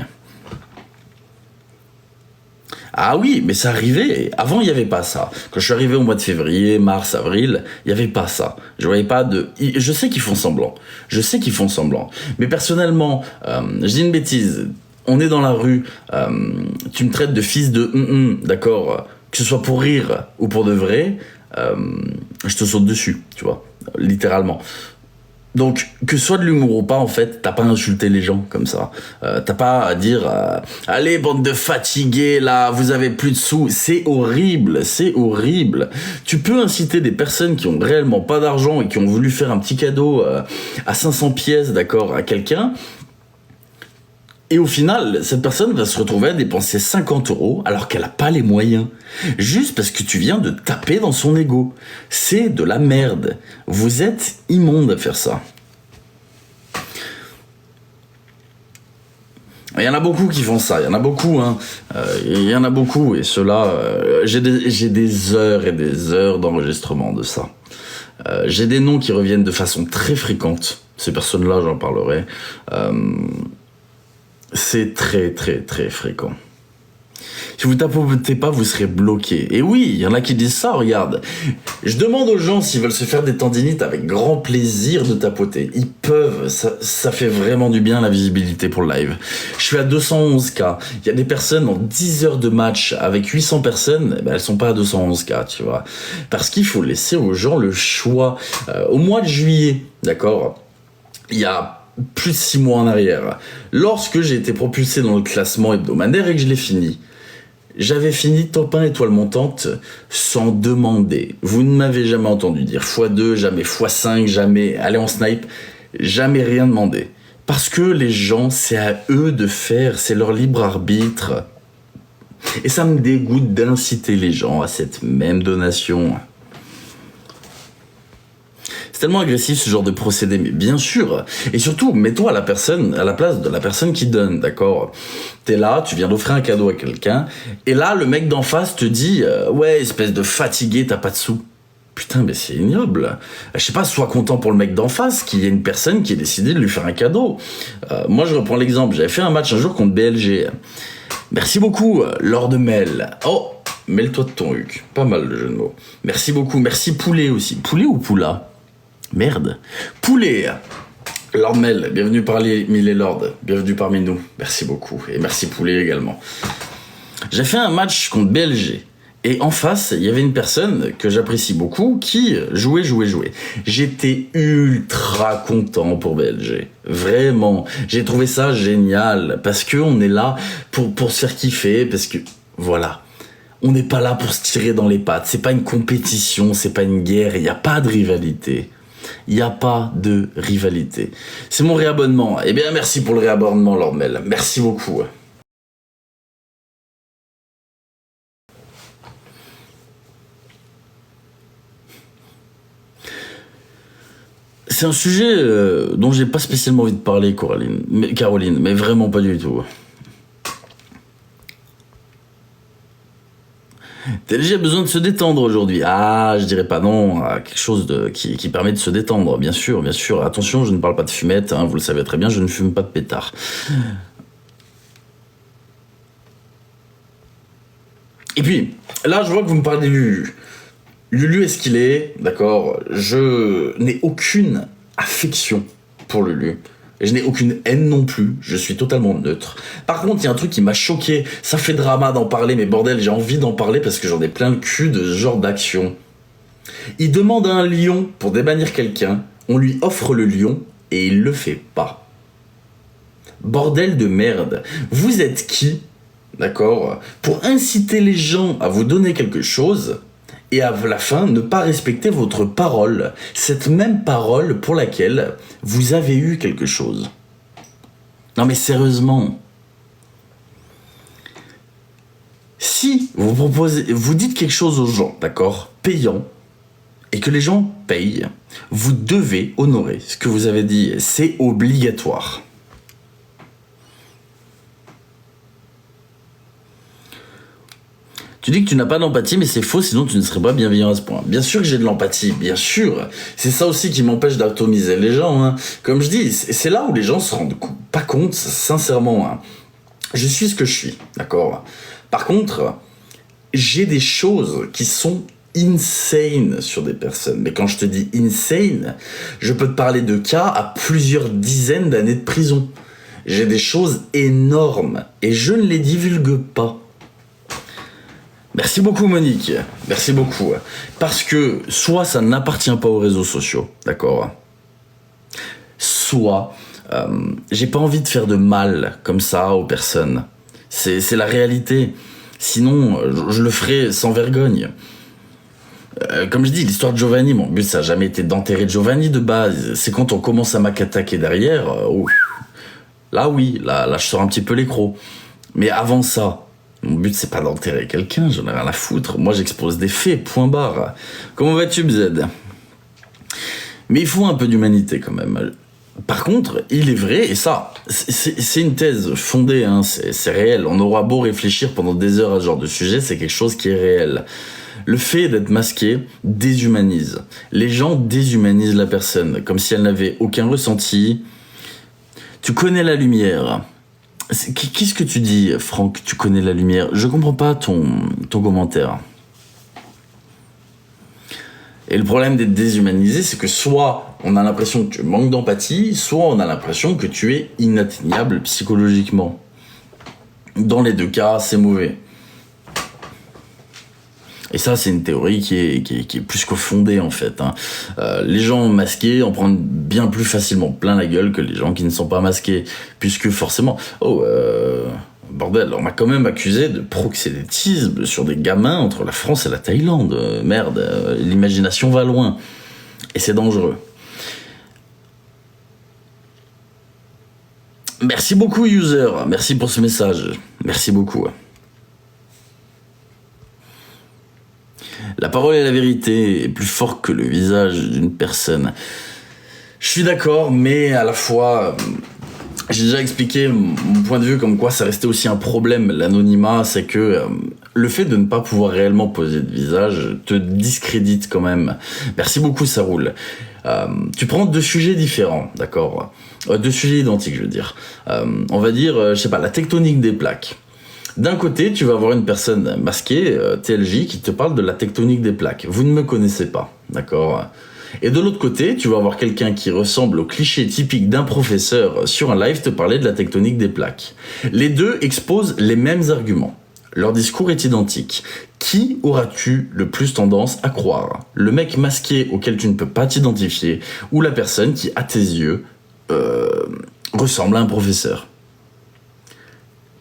Ah oui, mais ça arrivait. Avant, il n'y avait pas ça. Quand je suis arrivé au mois de février, mars, avril, il n'y avait pas ça. Je voyais pas de... Je sais qu'ils font semblant. Je sais qu'ils font semblant. Mais personnellement, je dis une bêtise. On est dans la rue. Tu me traites de fils de... d'accord. Que ce soit pour rire ou pour de vrai, je te saute dessus, tu vois. Littéralement. Donc, que ce soit de l'humour ou pas, en fait, t'as pas à insulter les gens comme ça. T'as pas à dire allez, bande de fatigués, là, vous avez plus de sous. C'est horrible, c'est horrible. Tu peux inciter des personnes qui ont réellement pas d'argent et qui ont voulu faire un petit cadeau à 500 pièces, d'accord, à quelqu'un. Et au final, cette personne va se retrouver à dépenser 50 € alors qu'elle a pas les moyens. Juste parce que tu viens de taper dans son ego. C'est de la merde. Vous êtes immonde à faire ça. Il y en a beaucoup qui font ça, il y en a beaucoup, hein. Il y en a beaucoup, et ceux-là, j'ai des heures et des heures d'enregistrement de ça. J'ai des noms qui reviennent de façon très fréquente. Ces personnes-là, j'en parlerai. C'est très très très fréquent. Si vous tapotez pas, vous serez bloqué. Et oui, il y en a qui disent ça, regarde. Je demande aux gens s'ils veulent se faire des tendinites avec grand plaisir de tapoter. Ils peuvent, ça fait vraiment du bien la visibilité pour le live. Je suis à 211K. Il y a des personnes en 10 heures de match avec 800 personnes, ben elles sont pas à 211K, tu vois. Parce qu'il faut laisser aux gens le choix. Au mois de juillet, d'accord, il y a plus de 6 mois en arrière, lorsque j'ai été propulsé dans le classement hebdomadaire et que je l'ai fini, j'avais fini top 1 étoile montante sans demander. Vous ne m'avez jamais entendu dire x2, jamais x5, jamais aller en snipe, jamais rien demandé. Parce que les gens, c'est à eux de faire, c'est leur libre arbitre. Et ça me dégoûte d'inciter les gens à cette même donation. C'est tellement agressif ce genre de procédé, mais bien sûr. Et surtout, mets-toi à la place de la personne qui donne, d'accord? T'es là, tu viens d'offrir un cadeau à quelqu'un, et là, le mec d'en face te dit ouais, espèce de fatigué, t'as pas de sous. Putain, mais c'est ignoble. Je sais pas, sois content pour le mec d'en face, qu'il y ait une personne qui ait décidé de lui faire un cadeau. Moi, je reprends l'exemple. J'avais fait un match un jour contre BLG. Merci beaucoup, Lord Mel. Oh, mêle-toi de ton huc. Pas mal le jeu de mots. Merci beaucoup. Merci Poulet aussi. Poulet ou Poula? Merde. Poulet. Lord Mel, bienvenue parmi les lords, bienvenue parmi nous, merci beaucoup, et merci Poulet également. J'ai fait un match contre BLG, et en face, il y avait une personne que j'apprécie beaucoup qui jouait. J'étais ultra content pour BLG, vraiment, j'ai trouvé ça génial, parce qu'on est là pour se faire kiffer, parce que, voilà, on n'est pas là pour se tirer dans les pattes, c'est pas une compétition, c'est pas une guerre, il n'y a pas de rivalité. Il n'y a pas de rivalité. C'est mon réabonnement. Eh bien, merci pour le réabonnement, Lord Mel. Merci beaucoup. C'est un sujet dont j'ai pas spécialement envie de parler, Caroline, mais vraiment pas du tout. TLG a besoin de se détendre aujourd'hui. Ah, je dirais pas non à quelque chose qui permet de se détendre, bien sûr. Attention, je ne parle pas de fumette, hein, vous le savez très bien, je ne fume pas de pétard. Et puis, là, je vois que vous me parlez de Lulu. Lulu, est-ce qu'il est, d'accord, je n'ai aucune affection pour Lulu. Et je n'ai aucune haine non plus, je suis totalement neutre. Par contre, il y a un truc qui m'a choqué, ça fait drama d'en parler, mais bordel, j'ai envie d'en parler parce que j'en ai plein le cul de ce genre d'action. Il demande à un lion pour débannir quelqu'un, on lui offre le lion et il le fait pas. Bordel de merde, vous êtes qui, d'accord, pour inciter les gens à vous donner quelque chose et à la fin ne pas respecter votre parole, cette même parole pour laquelle vous avez eu quelque chose. Non mais sérieusement, si vous dites quelque chose aux gens, d'accord, payant, et que les gens payent, vous devez honorer ce que vous avez dit, c'est obligatoire. Tu dis que tu n'as pas d'empathie, mais c'est faux, sinon tu ne serais pas bienveillant à ce point. Bien sûr que j'ai de l'empathie, bien sûr. C'est ça aussi qui m'empêche d'atomiser les gens. Hein. Comme je dis, c'est là où les gens se rendent pas compte, sincèrement. Hein. Je suis ce que je suis, d'accord. Par contre, j'ai des choses qui sont insane sur des personnes. Mais quand je te dis insane, je peux te parler de cas à plusieurs dizaines d'années de prison. J'ai des choses énormes et je ne les divulgue pas. Merci beaucoup Monique, merci beaucoup. Parce que soit ça n'appartient pas aux réseaux sociaux, d'accord, soit j'ai pas envie de faire de mal comme ça aux personnes. C'est la réalité. Sinon, je le ferai sans vergogne. Comme je dis, l'histoire de Giovanni, mon but ça n'a jamais été d'enterrer Giovanni de base. C'est quand on commence à m'attaquer derrière, là oui, là je sors un petit peu les crocs. Mais avant ça, mon but c'est pas d'enterrer quelqu'un, j'en ai rien à foutre. Moi j'expose des faits, point barre. Comment vas-tu Bzed? Mais il faut un peu d'humanité quand même. Par contre, il est vrai, et ça, c'est une thèse fondée, hein, c'est réel. On aura beau réfléchir pendant des heures à ce genre de sujet, c'est quelque chose qui est réel. Le fait d'être masqué déshumanise. Les gens déshumanisent la personne, comme si elle n'avait aucun ressenti. Tu connais la lumière. Qu'est-ce que tu dis, Franck, tu connais la lumière? Je comprends pas ton commentaire. Et le problème d'être déshumanisé, c'est que soit on a l'impression que tu manques d'empathie, soit on a l'impression que tu es inatteignable psychologiquement. Dans les deux cas, c'est mauvais. Et ça, c'est une théorie qui est plus que fondée, en fait. Hein. Les gens masqués en prennent bien plus facilement plein la gueule que les gens qui ne sont pas masqués. Puisque forcément... bordel, on m'a quand même accusé de proxénétisme sur des gamins entre la France et la Thaïlande. Merde, l'imagination va loin. Et c'est dangereux. Merci beaucoup, user. Merci pour ce message. Merci beaucoup. La parole et la vérité est plus fort que le visage d'une personne. Je suis d'accord, mais à la fois, j'ai déjà expliqué mon point de vue comme quoi ça restait aussi un problème, l'anonymat, c'est que le fait de ne pas pouvoir réellement poser de visage te discrédite quand même. Merci beaucoup, ça roule. Tu prends deux sujets différents, d'accord, deux sujets identiques, je veux dire. On va dire, je sais pas, la tectonique des plaques. D'un côté, tu vas avoir une personne masquée, TLJ, qui te parle de la tectonique des plaques. Vous ne me connaissez pas, d'accord? Et de l'autre côté, tu vas avoir quelqu'un qui ressemble au cliché typique d'un professeur sur un live te parler de la tectonique des plaques. Les deux exposent les mêmes arguments. Leur discours est identique. Qui auras-tu le plus tendance à croire ? Le mec masqué auquel tu ne peux pas t'identifier ou la personne qui, à tes yeux, ressemble à un professeur ?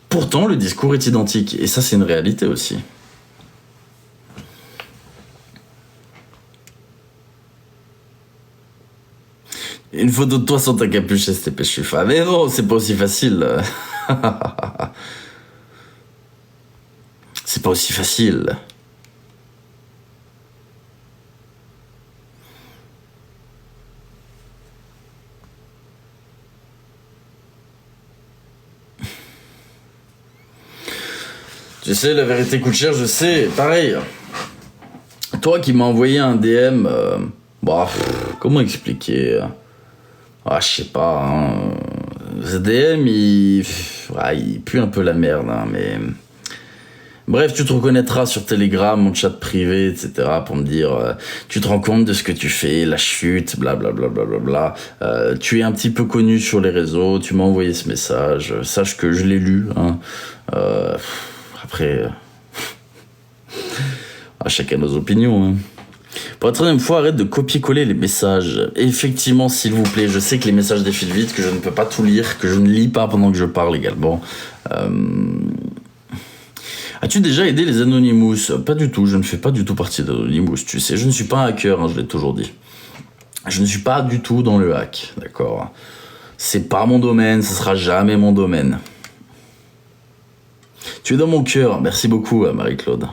Pourtant, le discours est identique, et ça, c'est une réalité aussi. Une photo de toi sans ta capuche, STP Chufa. Mais non, c'est pas aussi facile. C'est pas aussi facile. Tu sais, la vérité coûte cher, je sais. Pareil. Toi qui m'as envoyé un DM... comment expliquer ? Je sais pas. Hein. Ce DM, il pue un peu la merde, hein, mais... Bref, tu te reconnaîtras sur Telegram, mon chat privé, etc. pour me dire tu te rends compte de ce que tu fais, la chute, blablabla. Tu es un petit peu connu sur les réseaux, tu m'as envoyé ce message, sache que je l'ai lu. Hein. Après, chacun nos opinions. Hein. Pour la troisième fois, arrête de copier-coller les messages. Et effectivement, s'il vous plaît, je sais que les messages défilent vite, que je ne peux pas tout lire, que je ne lis pas pendant que je parle également. As-tu déjà aidé les Anonymous ? Pas du tout, je ne fais pas du tout partie d'Anonymous, tu sais. Je ne suis pas un hacker, hein, je l'ai toujours dit. Je ne suis pas du tout dans le hack, d'accord ? C'est pas mon domaine, ce sera jamais mon domaine. Tu es dans mon cœur, merci beaucoup Marie-Claude.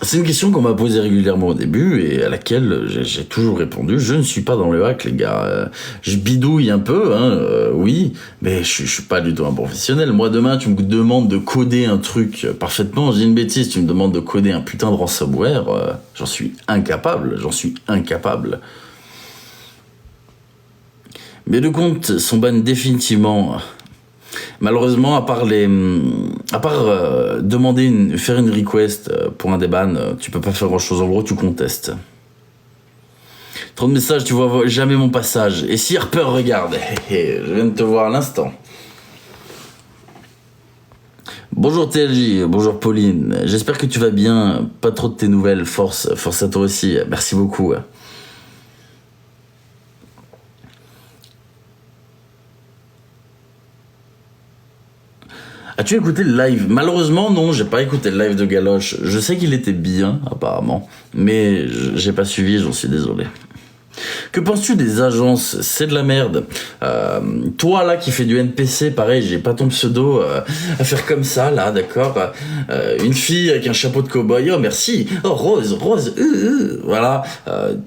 C'est une question qu'on m'a posée régulièrement au début et à laquelle j'ai toujours répondu. Je ne suis pas dans le hack, les gars. Je bidouille un peu, oui, mais je suis pas du tout un professionnel. Moi, demain, tu me demandes de coder un truc parfaitement. J'ai une bêtise, tu me demandes de coder un putain de ransomware. J'en suis incapable. Mes deux comptes sont bannés définitivement. Malheureusement, à part faire une request pour un déban, tu peux pas faire grand chose. En gros, tu contestes. Trop de messages, tu vois jamais mon passage. Et si Harper regarde, je viens de te voir à l'instant. Bonjour TLJ, bonjour Pauline. J'espère que tu vas bien. Pas trop de tes nouvelles. Force à toi aussi. Merci beaucoup. As-tu écouté le live ? Malheureusement, non, j'ai pas écouté le live de Galoche. Je sais qu'il était bien, apparemment, mais j'ai pas suivi, j'en suis désolé. Que penses-tu des agences ? C'est de la merde. Toi, là, qui fais du NPC, pareil, j'ai pas ton pseudo à faire comme ça, là, d'accord ? Une fille avec un chapeau de cow-boy, oh, merci. Oh, Rose, voilà.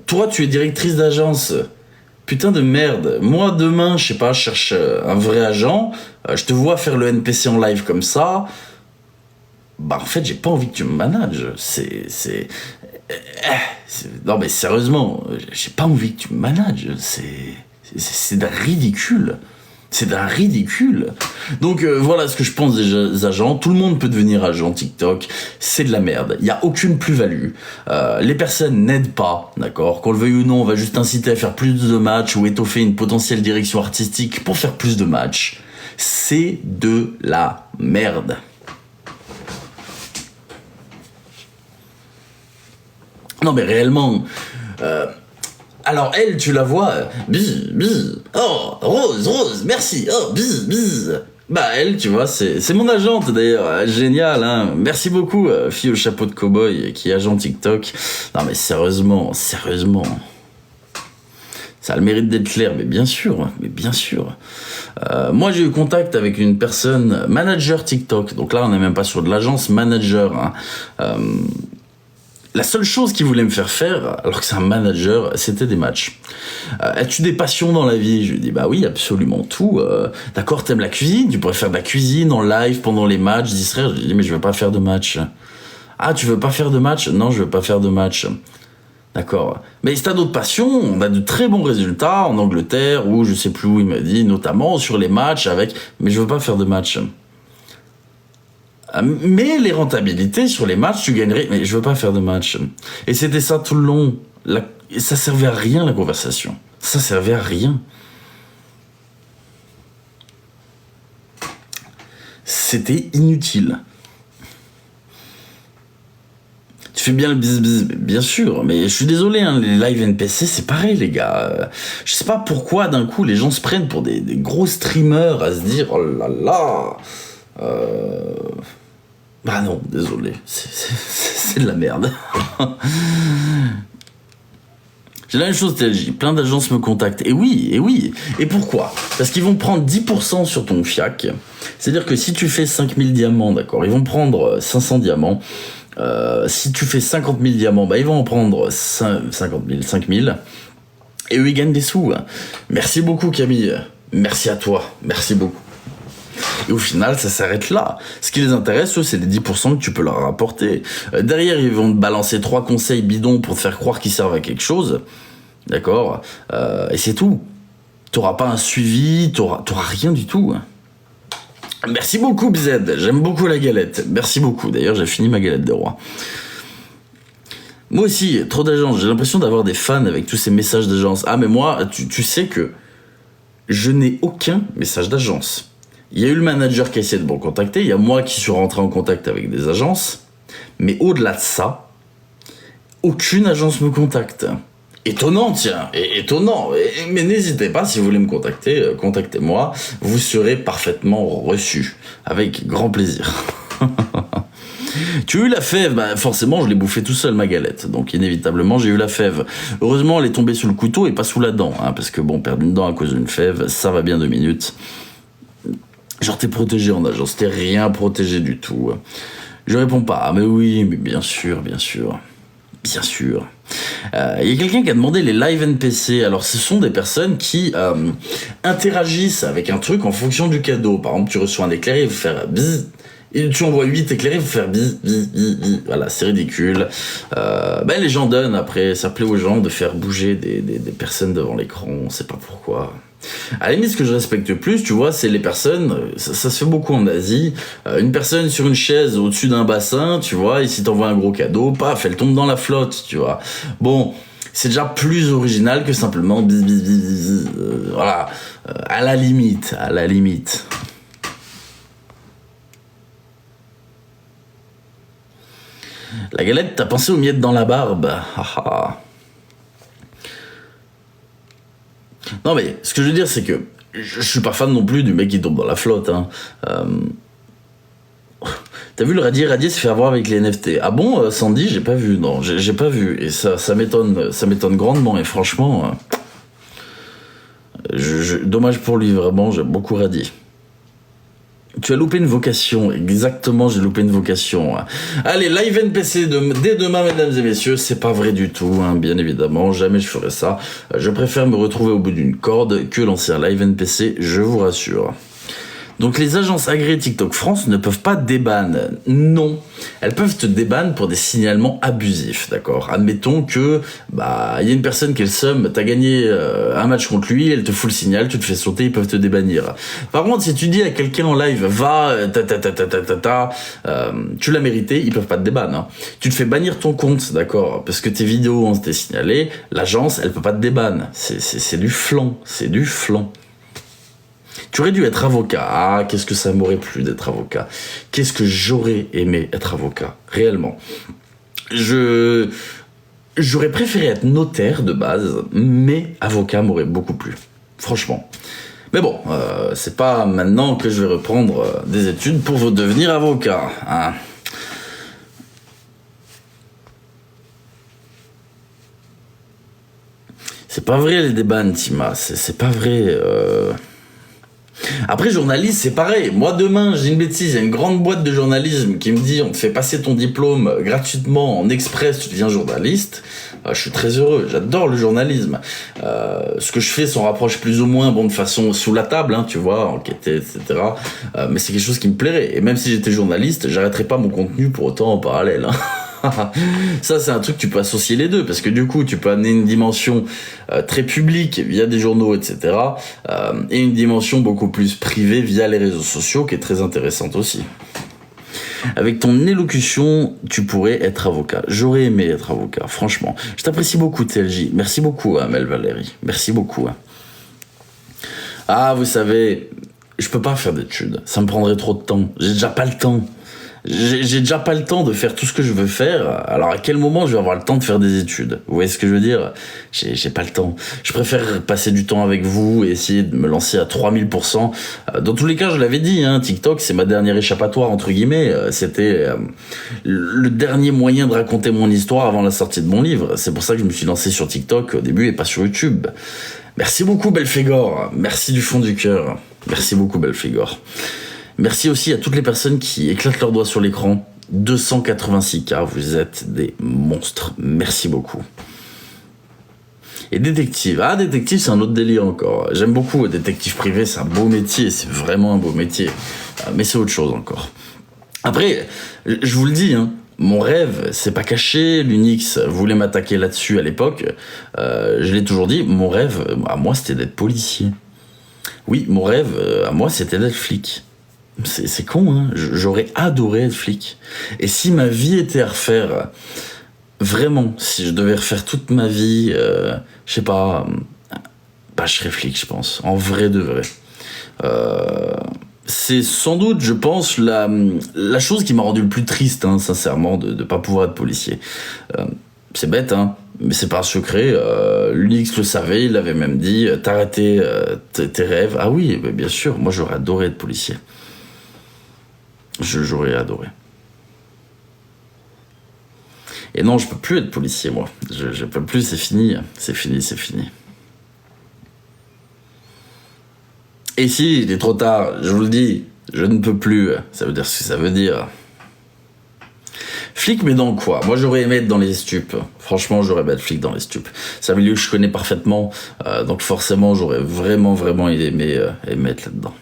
Toi, tu es directrice d'agence. Putain de merde. Moi, demain, je sais pas, je cherche un vrai agent. Je te vois faire le NPC en live comme ça. En fait, j'ai pas envie que tu me manages. Non, mais sérieusement, j'ai pas envie que tu me manages. C'est d'un ridicule. C'est d'un ridicule. Donc voilà ce que je pense des agents. Tout le monde peut devenir agent TikTok. C'est de la merde. Il n'y a aucune plus-value. Les personnes n'aident pas, d'accord ? Qu'on le veuille ou non, on va juste inciter à faire plus de matchs ou étoffer une potentielle direction artistique pour faire plus de matchs. C'est de la merde. Non mais réellement... Alors elle, tu la vois, bise, oh, Rose, merci, oh, bise. Elle, tu vois, c'est mon agente d'ailleurs, génial, hein. Merci beaucoup, fille au chapeau de cow-boy qui est agent TikTok. Non mais sérieusement, ça a le mérite d'être clair, mais bien sûr. Moi j'ai eu contact avec une personne, manager TikTok, donc là on n'est même pas sur de l'agence, manager, hein. La seule chose qu'il voulait me faire faire, alors que c'est un manager, c'était des matchs. As-tu des passions dans la vie ? Je lui dis, bah oui, absolument tout. D'accord, t'aimes la cuisine ? Tu pourrais faire de la cuisine en live pendant les matchs, distraire. Je lui dis, mais je veux pas faire de match. Ah, tu veux pas faire de match ? Non, je veux pas faire de match. D'accord. Mais si t'as d'autres passions, on a de très bons résultats en Angleterre, ou je sais plus où il m'a dit, notamment sur les matchs avec... Mais je veux pas faire de match. Mais les rentabilités sur les matchs, tu gagnerais... Mais je veux pas faire de match. Et c'était ça tout le long. Ça servait à rien, la conversation. Ça servait à rien. C'était inutile. Tu fais bien le bis, bien sûr, mais je suis désolé, hein, les live NPC, c'est pareil, les gars. Je sais pas pourquoi, d'un coup, les gens se prennent pour des gros streamers à se dire, oh là là... Bah non, désolé, c'est de la merde. J'ai la même chose, TLJ, plein d'agences me contactent. Et oui. Et pourquoi? Parce qu'ils vont prendre 10% sur ton fiac. C'est-à-dire que si tu fais 5000 diamants, d'accord, ils vont prendre 500 diamants. Si tu fais 50 000 diamants, bah ils vont en prendre 50 000, 5000. Et eux, ils gagnent des sous. Merci beaucoup, Camille. Merci à toi. Merci beaucoup. Et au final, ça s'arrête là. Ce qui les intéresse, eux, c'est les 10% que tu peux leur rapporter. Derrière, ils vont te balancer 3 conseils bidons pour te faire croire qu'ils servent à quelque chose. D'accord, et c'est tout. T'auras pas un suivi, t'auras rien du tout. Merci beaucoup, BZ. J'aime beaucoup la galette. Merci beaucoup. D'ailleurs, j'ai fini ma galette des rois. Moi aussi, trop d'agences. J'ai l'impression d'avoir des fans avec tous ces messages d'agence. Ah, mais moi, tu sais que je n'ai aucun message d'agence. Il y a eu le manager qui a essayé de me contacter. Il y a moi qui suis rentré en contact avec des agences. Mais au-delà de ça, aucune agence me contacte. Étonnant, tiens, étonnant. Mais n'hésitez pas, si vous voulez me contacter, contactez-moi. Vous serez parfaitement reçu. Avec grand plaisir. Tu as eu la fève? Bah forcément, je l'ai bouffé tout seul, ma galette. Donc inévitablement, j'ai eu la fève. Heureusement, elle est tombée sous le couteau et pas sous la dent. Hein, parce que bon, perdre une dent à cause d'une fève, ça va bien 2 minutes. Genre, t'es protégé en agence. T'es rien protégé du tout. Je réponds pas. Ah, mais oui, mais bien sûr. Bien sûr. Il y a quelqu'un qui a demandé les live NPC. Alors, ce sont des personnes qui interagissent avec un truc en fonction du cadeau. Par exemple, tu reçois un éclair, il faut faire bzzz. Et tu envoies 8 éclairés, il faut faire bzzz. Voilà, c'est ridicule. Les gens donnent après. Ça plaît aux gens de faire bouger des personnes devant l'écran. On sait pas pourquoi. À la limite, ce que je respecte plus, tu vois, c'est les personnes, ça se fait beaucoup en Asie, une personne sur une chaise au-dessus d'un bassin, tu vois, et si t'envoies un gros cadeau, paf, elle tombe dans la flotte, tu vois. Bon, c'est déjà plus original que simplement bzzz, voilà, à la limite. La galette, t'as pensé aux miettes dans la barbe? Non mais, ce que je veux dire, c'est que je suis pas fan non plus du mec qui tombe dans la flotte. Hein. T'as vu le Radier se fait avoir avec les NFT? Ah bon, Sandy, j'ai pas vu, non, j'ai pas vu. Et ça m'étonne grandement, et franchement, dommage pour lui, vraiment, j'aime beaucoup Radier. Tu as loupé une vocation, exactement, j'ai loupé une vocation. Allez, live NPC dès demain, mesdames et messieurs, c'est pas vrai du tout, hein, bien évidemment, jamais je ferai ça. Je préfère me retrouver au bout d'une corde que lancer un live NPC, je vous rassure. Donc les agences agréées TikTok France ne peuvent pas déban. Non, elles peuvent te déban pour des signalements abusifs, d'accord. Admettons que il y a une personne qui est le seum, t'as gagné un match contre lui, elle te fout le signal, tu te fais sauter, ils peuvent te débannir. Par contre, si tu dis à quelqu'un en live, va, tu l'as mérité, ils peuvent pas te déban. Hein. Tu te fais bannir ton compte, d'accord, parce que tes vidéos ont été signalées, l'agence, elle peut pas te déban. C'est du flan, c'est du flan. Tu aurais dû être avocat. Ah, qu'est-ce que ça m'aurait plu d'être avocat. Qu'est-ce que j'aurais aimé être avocat, réellement. J'aurais préféré être notaire de base, mais avocat m'aurait beaucoup plu. Franchement. Mais bon, c'est pas maintenant que je vais reprendre des études pour devenir avocat. Hein. C'est pas vrai les débats, Tima. C'est pas vrai... Après, journaliste, c'est pareil. Moi, demain, j'ai une bêtise, il y a une grande boîte de journalisme qui me dit on te fait passer ton diplôme gratuitement en express, tu deviens journaliste. Je suis très heureux, j'adore le journalisme. Ce que je fais s'en rapproche plus ou moins, bon, de façon sous la table, hein, tu vois, enquêter, etc. Mais c'est quelque chose qui me plairait. Et même si j'étais journaliste, j'arrêterais pas mon contenu pour autant en parallèle. Hein. Ça, c'est un truc, tu peux associer les deux, parce que du coup, tu peux amener une dimension très publique via des journaux, etc. Et une dimension beaucoup plus privée via les réseaux sociaux, qui est très intéressante aussi. Avec ton élocution, tu pourrais être avocat. J'aurais aimé être avocat, franchement. Je t'apprécie beaucoup, TLJ. Merci beaucoup, Mel Valérie. Merci beaucoup. Ah, vous savez, je peux pas faire d'études. Ça me prendrait trop de temps. J'ai déjà pas le temps. J'ai déjà pas le temps de faire tout ce que je veux faire. Alors à quel moment je vais avoir le temps de faire des études? Vous voyez ce que je veux dire? J'ai pas le temps. Je préfère passer du temps avec vous et essayer de me lancer à 3000%. Dans tous les cas, je l'avais dit, hein, TikTok, c'est ma dernière échappatoire, entre guillemets. C'était le dernier moyen de raconter mon histoire avant la sortie de mon livre. C'est pour ça que je me suis lancé sur TikTok au début et pas sur YouTube. Merci beaucoup, Belphégor. Merci du fond du cœur. Merci beaucoup, Belphégor. Merci aussi à toutes les personnes qui éclatent leurs doigts sur l'écran. 286K, vous êtes des monstres. Merci beaucoup. Et détective. Ah, détective, c'est un autre délire encore. J'aime beaucoup détective privé, c'est un beau métier, c'est vraiment un beau métier. Mais c'est autre chose encore. Après, je vous le dis, hein, mon rêve, c'est pas caché. L'Unix voulait m'attaquer là-dessus à l'époque. Je l'ai toujours dit, mon rêve, à moi, c'était d'être policier. Oui, mon rêve, à moi, c'était d'être flic. C'est con, hein. J'aurais adoré être flic. Et si ma vie était à refaire, vraiment, si je devais refaire toute ma vie, je sais pas, bah je serais flic, je pense. En vrai de vrai. C'est sans doute, je pense, la chose qui m'a rendu le plus triste, hein, sincèrement, de pas pouvoir être policier. C'est bête, hein, mais c'est pas un secret. L'Unix le savait, il l'avait même dit. T'as arrêté tes rêves. Ah oui, bien sûr, moi j'aurais adoré être policier. J'aurais adoré. Et non, je peux plus être policier, moi. Je peux plus, c'est fini. C'est fini, c'est fini. Et si, il est trop tard, je vous le dis, je ne peux plus. Ça veut dire ce que ça veut dire. Flic, mais dans quoi? Moi, j'aurais aimé être dans les stupes. Franchement, j'aurais aimé être flic dans les stupes. C'est un milieu que je connais parfaitement, donc forcément, j'aurais vraiment aimé être là-dedans.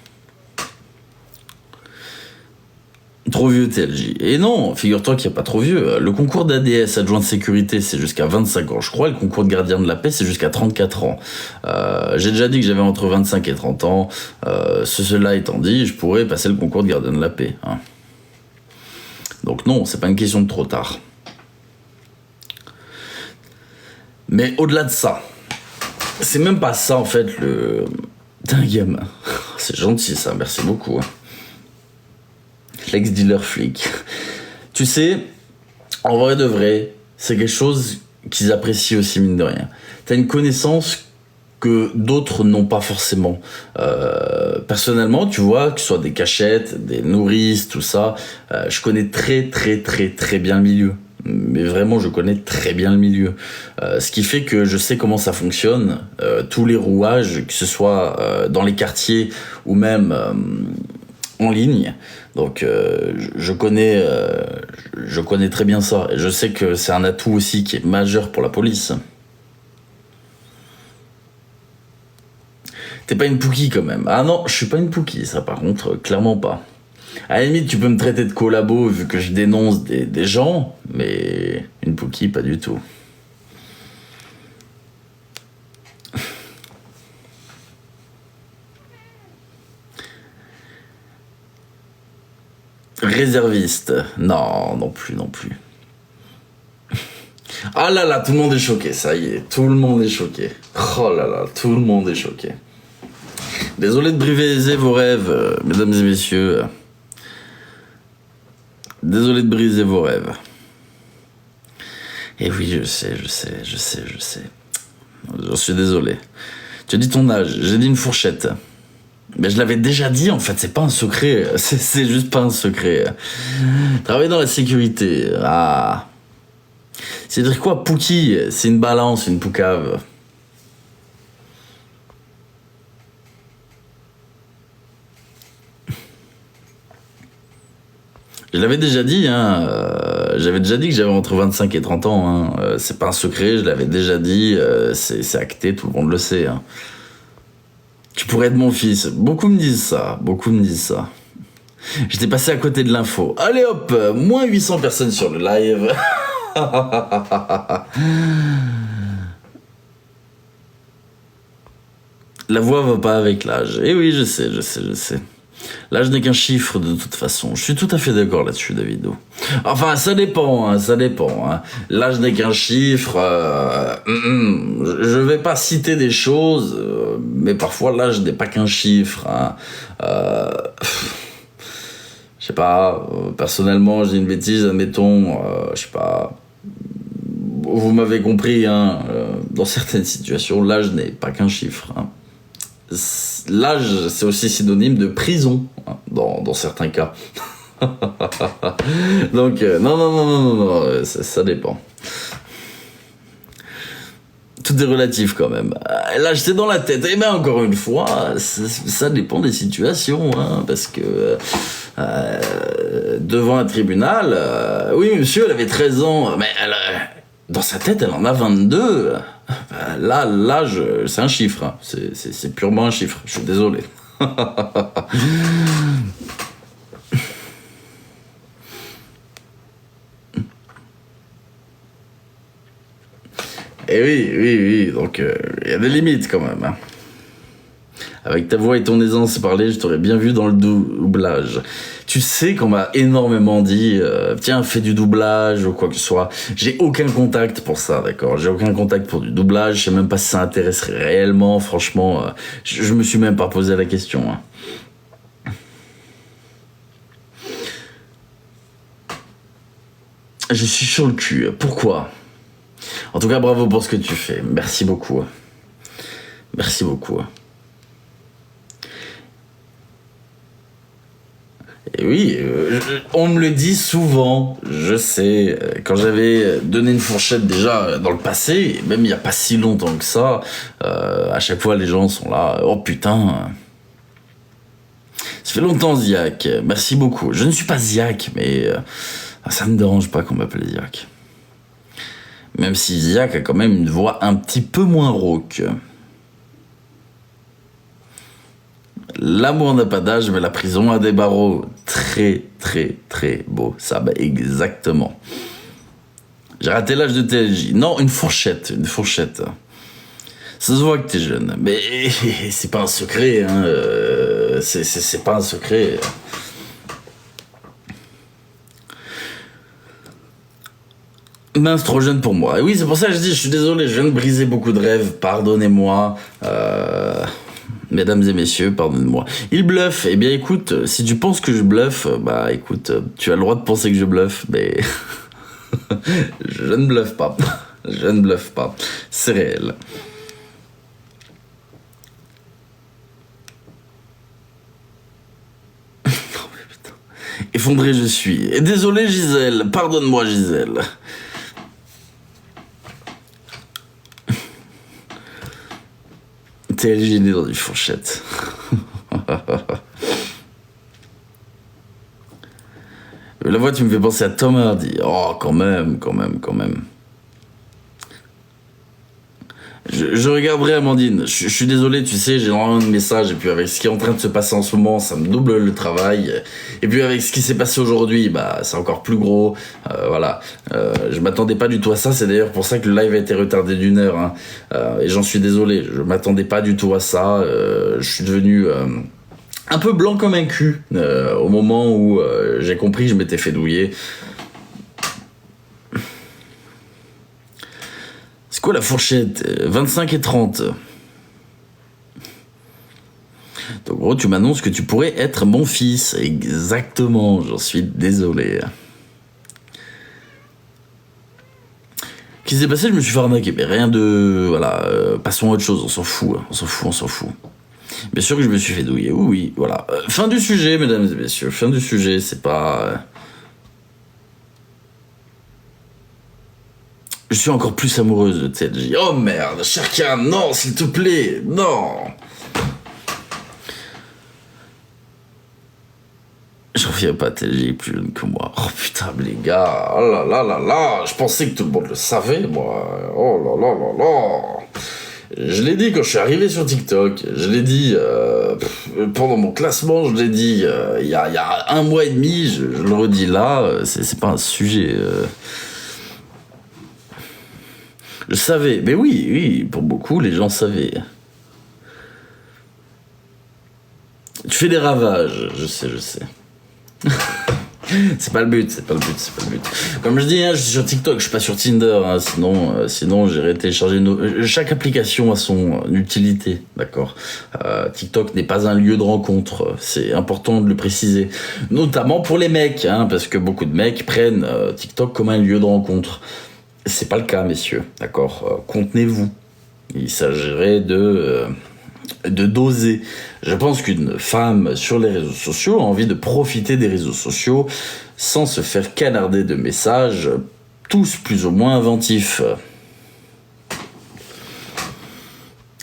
Trop vieux, TLJ. Et non, figure-toi qu'il n'y a pas trop vieux. Le concours d'ADS, adjoint de sécurité, c'est jusqu'à 25 ans, je crois. Le concours de gardien de la paix, c'est jusqu'à 34 ans. J'ai déjà dit que j'avais entre 25 et 30 ans. Cela étant dit, je pourrais passer le concours de gardien de la paix. Hein. Donc non, c'est pas une question de trop tard. Mais au-delà de ça, c'est même pas ça, en fait, le... D'un gamin. C'est gentil, ça, merci beaucoup. Hein. L'ex-dealer flic. Tu sais, en vrai de vrai, c'est quelque chose qu'ils apprécient aussi, mine de rien. T'as une connaissance que d'autres n'ont pas forcément. Personnellement, tu vois, que ce soit des cachettes, des nourrices, tout ça, je connais très bien le milieu. Mais vraiment, je connais très bien le milieu. Ce qui fait que je sais comment ça fonctionne. Tous les rouages, que ce soit dans les quartiers ou même en ligne. Donc je connais très bien ça. Et je sais que c'est un atout aussi qui est majeur pour la police. T'es pas une Pookie quand même. Ah non, je suis pas une Pookie, ça par contre, clairement pas. À la limite, tu peux me traiter de collabo vu que je dénonce des gens, mais une Pookie, pas du tout. Réserviste. Non, non plus. Ah là là, tout le monde est choqué, ça y est, tout le monde est choqué. Oh là là, tout le monde est choqué. Désolé de briser vos rêves, mesdames et messieurs. Désolé de briser vos rêves. Et oui, je sais. J'en suis désolé. Tu as dit ton âge, j'ai dit une fourchette. Mais je l'avais déjà dit, en fait, c'est pas un secret. C'est juste pas un secret. Travailler dans la sécurité. Ah. C'est-à-dire quoi, Pookie? C'est une balance, une poucave. Je l'avais déjà dit, hein. J'avais déjà dit que j'avais entre 25 et 30 ans. Hein. C'est pas un secret, je l'avais déjà dit. C'est acté, tout le monde le sait. Hein. Tu pourrais être mon fils. Beaucoup me disent ça. J'étais passé à côté de l'info. Allez hop, moins 800 personnes sur le live. La voix va pas avec l'âge. Eh oui, je sais. L'âge n'est qu'un chiffre de toute façon. Je suis tout à fait d'accord là-dessus, Davido. Enfin, ça dépend, hein, ça dépend. Hein. L'âge n'est qu'un chiffre. Je vais pas citer des choses, mais parfois l'âge n'est pas qu'un chiffre. Hein. Je sais pas. Personnellement, je dis une bêtise, admettons. Je sais pas. Vous m'avez compris. Hein, dans certaines situations, l'âge n'est pas qu'un chiffre. Hein. L'âge, c'est aussi synonyme de prison, hein, dans certains cas. Donc, non, ça dépend. Tout est relatif quand même. L'âge, c'est dans la tête. Et bien, encore une fois, ça dépend des situations, hein, parce que devant un tribunal, oui, monsieur, elle avait 13 ans, mais dans sa tête, elle en a 22. Là, l'âge, c'est un chiffre. Hein. C'est purement un chiffre. Je suis désolé. Et oui. Donc, il y a des limites quand même. Hein. Avec ta voix et ton aisance à parler, je t'aurais bien vu dans le doublage. Tu sais qu'on m'a énormément dit tiens, fais du doublage ou quoi que ce soit. J'ai aucun contact pour ça, d'accord. J'ai aucun contact pour du doublage. Je sais même pas si ça intéresserait réellement. Franchement, je me suis même pas posé la question. Hein. Je suis sur le cul. Pourquoi ? En tout cas, bravo pour ce que tu fais. Merci beaucoup. Merci beaucoup. Et oui, on me le dit souvent, je sais, quand j'avais donné une fourchette déjà dans le passé, et même il n'y a pas si longtemps que ça, à chaque fois les gens sont là, oh putain, ça fait longtemps Ziak, merci beaucoup. Je ne suis pas Ziak, mais ça ne me dérange pas qu'on m'appelle Ziak. Même si Ziak a quand même une voix un petit peu moins rauque. L'amour n'a pas d'âge, mais la prison a des barreaux. Très, très, très beau. Ça, bah, exactement. J'ai raté l'âge de TLJ. Non, une fourchette. Ça se voit que t'es jeune. Mais c'est pas un secret, hein. C'est pas un secret. Mince, trop jeune pour moi. Et oui, c'est pour ça que je dis, je suis désolé, je viens de briser beaucoup de rêves. Pardonnez-moi. Mesdames et messieurs, pardonnez-moi. Il bluffe. Eh bien, écoute, si tu penses que je bluffe, bah, écoute, tu as le droit de penser que je bluffe, mais je ne bluffe pas. Je ne bluffe pas. C'est réel. Effondré je suis. Et désolé Gisèle, pardonne-moi Gisèle. TLJ né dans une fourchette. La voix, tu me fais penser à Tom Hardy. Oh, quand même. Je regarderai Amandine. Je suis désolé, tu sais, j'ai énormément de messages. Et puis avec ce qui est en train de se passer en ce moment, ça me double le travail. Et puis avec ce qui s'est passé aujourd'hui, bah c'est encore plus gros. Voilà. Je m'attendais pas du tout à ça. C'est d'ailleurs pour ça que le live a été retardé d'1 heure. Hein. Et j'en suis désolé. Je m'attendais pas du tout à ça. Je suis devenu un peu blanc comme un cul au moment où j'ai compris que je m'étais fait douiller. C'est quoi la fourchette ? 25 et 30. Donc gros, tu m'annonces que tu pourrais être mon fils. Exactement, j'en suis désolé. Qu'est-ce qui s'est passé ? Je me suis fait arnaquer. Mais rien de... Voilà, passons à autre chose, on s'en fout. Bien sûr que je me suis fait douiller, oui, voilà. Fin du sujet, mesdames et messieurs, fin du sujet, c'est pas... Je suis encore plus amoureuse de TLJ. Oh merde, Sherkan, non, s'il te plaît, non. J'en reviens pas, TLJ est plus jeune que moi. Oh putain, mais les gars, oh là, je pensais que tout le monde le savait, moi. Oh là. Je l'ai dit quand je suis arrivé sur TikTok, je l'ai dit pendant mon classement, je l'ai dit il y a 1 mois et demi, je le redis là, c'est pas un sujet... Je savais, mais oui, pour beaucoup, les gens savaient. Tu fais des ravages, je sais. C'est pas le but. Comme je dis, hein, je suis sur TikTok, je suis pas sur Tinder, hein, sinon j'irais télécharger chaque application a son utilité, d'accord. TikTok n'est pas un lieu de rencontre, c'est important de le préciser, notamment pour les mecs, hein, parce que beaucoup de mecs prennent TikTok comme un lieu de rencontre. C'est pas le cas, messieurs, d'accord. Contenez-vous. Il s'agirait de doser. Je pense qu'une femme sur les réseaux sociaux a envie de profiter des réseaux sociaux sans se faire canarder de messages, tous plus ou moins inventifs.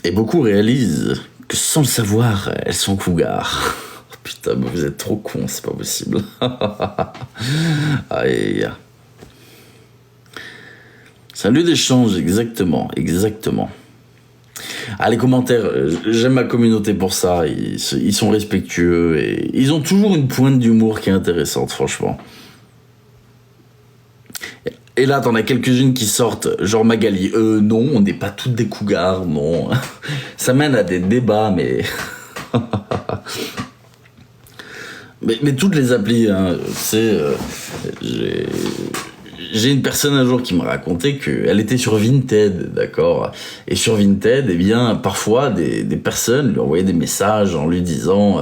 Et beaucoup réalisent que sans le savoir, elles sont cougars. Putain, mais vous êtes trop cons, c'est pas possible. Aïe. C'est un lieu d'échange, exactement. Ah, les commentaires, j'aime ma communauté pour ça, ils sont respectueux et ils ont toujours une pointe d'humour qui est intéressante, franchement. Et là, t'en as quelques-unes qui sortent, genre Magali, non, on n'est pas toutes des cougars, non. Ça mène à des débats, mais... mais toutes les applis, hein, j'ai une personne un jour qui me racontait qu'elle était sur Vinted, d'accord. Et sur Vinted, eh bien, parfois, des personnes lui envoyaient des messages en lui disant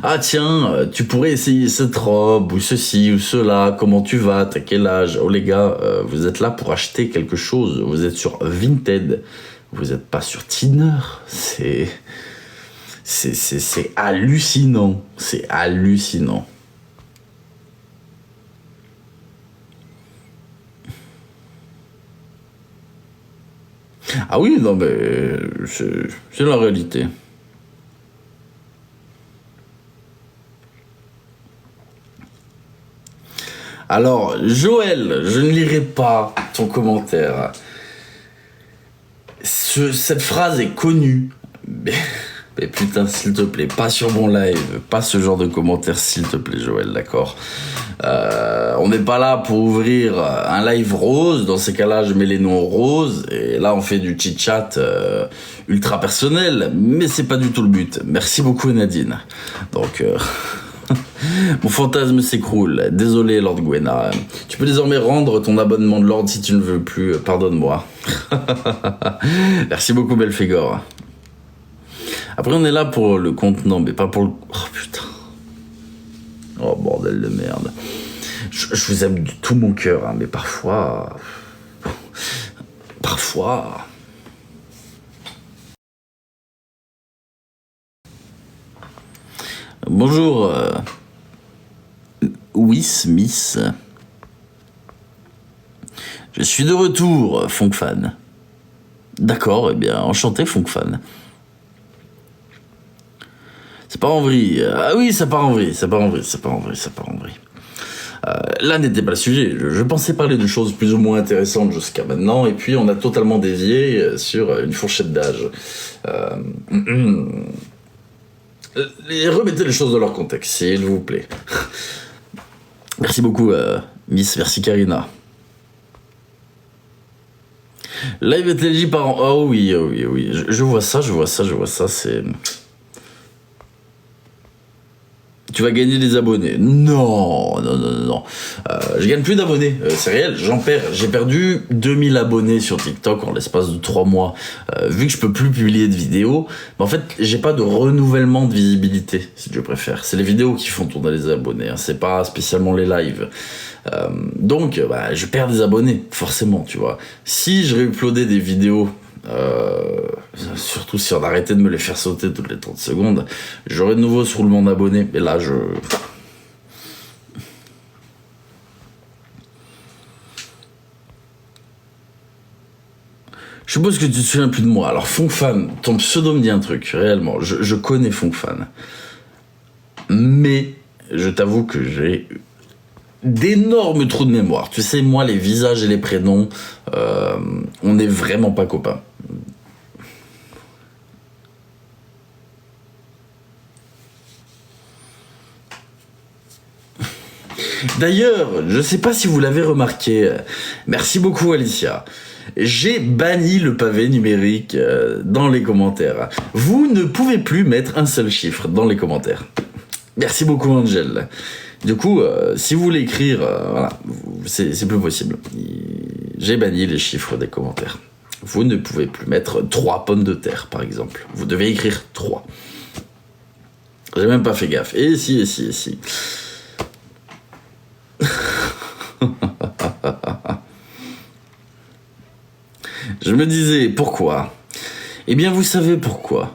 ah tiens, tu pourrais essayer cette robe, ou ceci, ou cela, comment tu vas, t'as quel âge? Oh les gars, vous êtes là pour acheter quelque chose, vous êtes sur Vinted, vous êtes pas sur Tinder, c'est hallucinant, c'est hallucinant. Ah oui, non, mais c'est la réalité. Alors, Joël, je ne lirai pas ton commentaire. Cette phrase est connue. Mais putain, s'il te plaît, pas sur mon live, pas ce genre de commentaire, s'il te plaît, Joël, d'accord. On n'est pas là pour ouvrir un live rose, dans ces cas-là, je mets les noms roses, et là, on fait du chit-chat ultra personnel, mais c'est pas du tout le but. Merci beaucoup, Nadine. Donc, mon fantasme s'écroule. Désolé, Lord Gwena. Tu peux désormais rendre ton abonnement de Lord si tu ne veux plus, pardonne-moi. Merci beaucoup, Belphégor. Après, on est là pour le contenant, mais pas pour le... Oh, putain. Oh, bordel de merde. Je vous aime de tout mon cœur, hein, mais parfois... Bonjour, Smith. Je suis de retour, Funkfan. D'accord, eh bien, enchanté, Funkfan. Ça part en vrille. Ah oui, ça part en vrille. Là n'était pas le sujet. Je pensais parler de choses plus ou moins intéressantes jusqu'à maintenant, et puis on a totalement dévié sur une fourchette d'âge. Remettez les choses dans leur contexte, s'il vous plaît. Merci beaucoup, Miss Versicarina. Live est éligible par an. Oh oui. Je vois ça, c'est... Tu vas gagner des abonnés. Non. Je gagne plus d'abonnés, c'est réel, j'en perds. J'ai perdu 2000 abonnés sur TikTok en l'espace de 3 mois. Vu que je peux plus publier de vidéos, en fait, j'ai pas de renouvellement de visibilité, si tu préfères. C'est les vidéos qui font tourner les abonnés, hein. C'est pas spécialement les lives. Donc, je perds des abonnés, forcément, tu vois. Si je réuploadais des vidéos, surtout si on arrêtait de me les faire sauter toutes les 30 secondes, j'aurais de nouveau ce roulement d'abonnés. Et là, je suppose que tu te souviens plus de moi. Alors, Funkfan, ton pseudo me dit un truc, réellement. Je connais Funkfan. Mais, je t'avoue que j'ai d'énormes trous de mémoire. Tu sais, moi, les visages et les prénoms, on n'est vraiment pas copains. D'ailleurs, je sais pas si vous l'avez remarqué, merci beaucoup Alicia, j'ai banni le pavé numérique dans les commentaires. Vous ne pouvez plus mettre un seul chiffre dans les commentaires. Merci beaucoup, Angel. Du coup, si vous voulez écrire, voilà, c'est plus possible. J'ai banni les chiffres des commentaires. Vous ne pouvez plus mettre 3 pommes de terre, par exemple. Vous devez écrire 3. J'ai même pas fait gaffe. Et si. Je me disais, pourquoi ? Eh bien, vous savez pourquoi.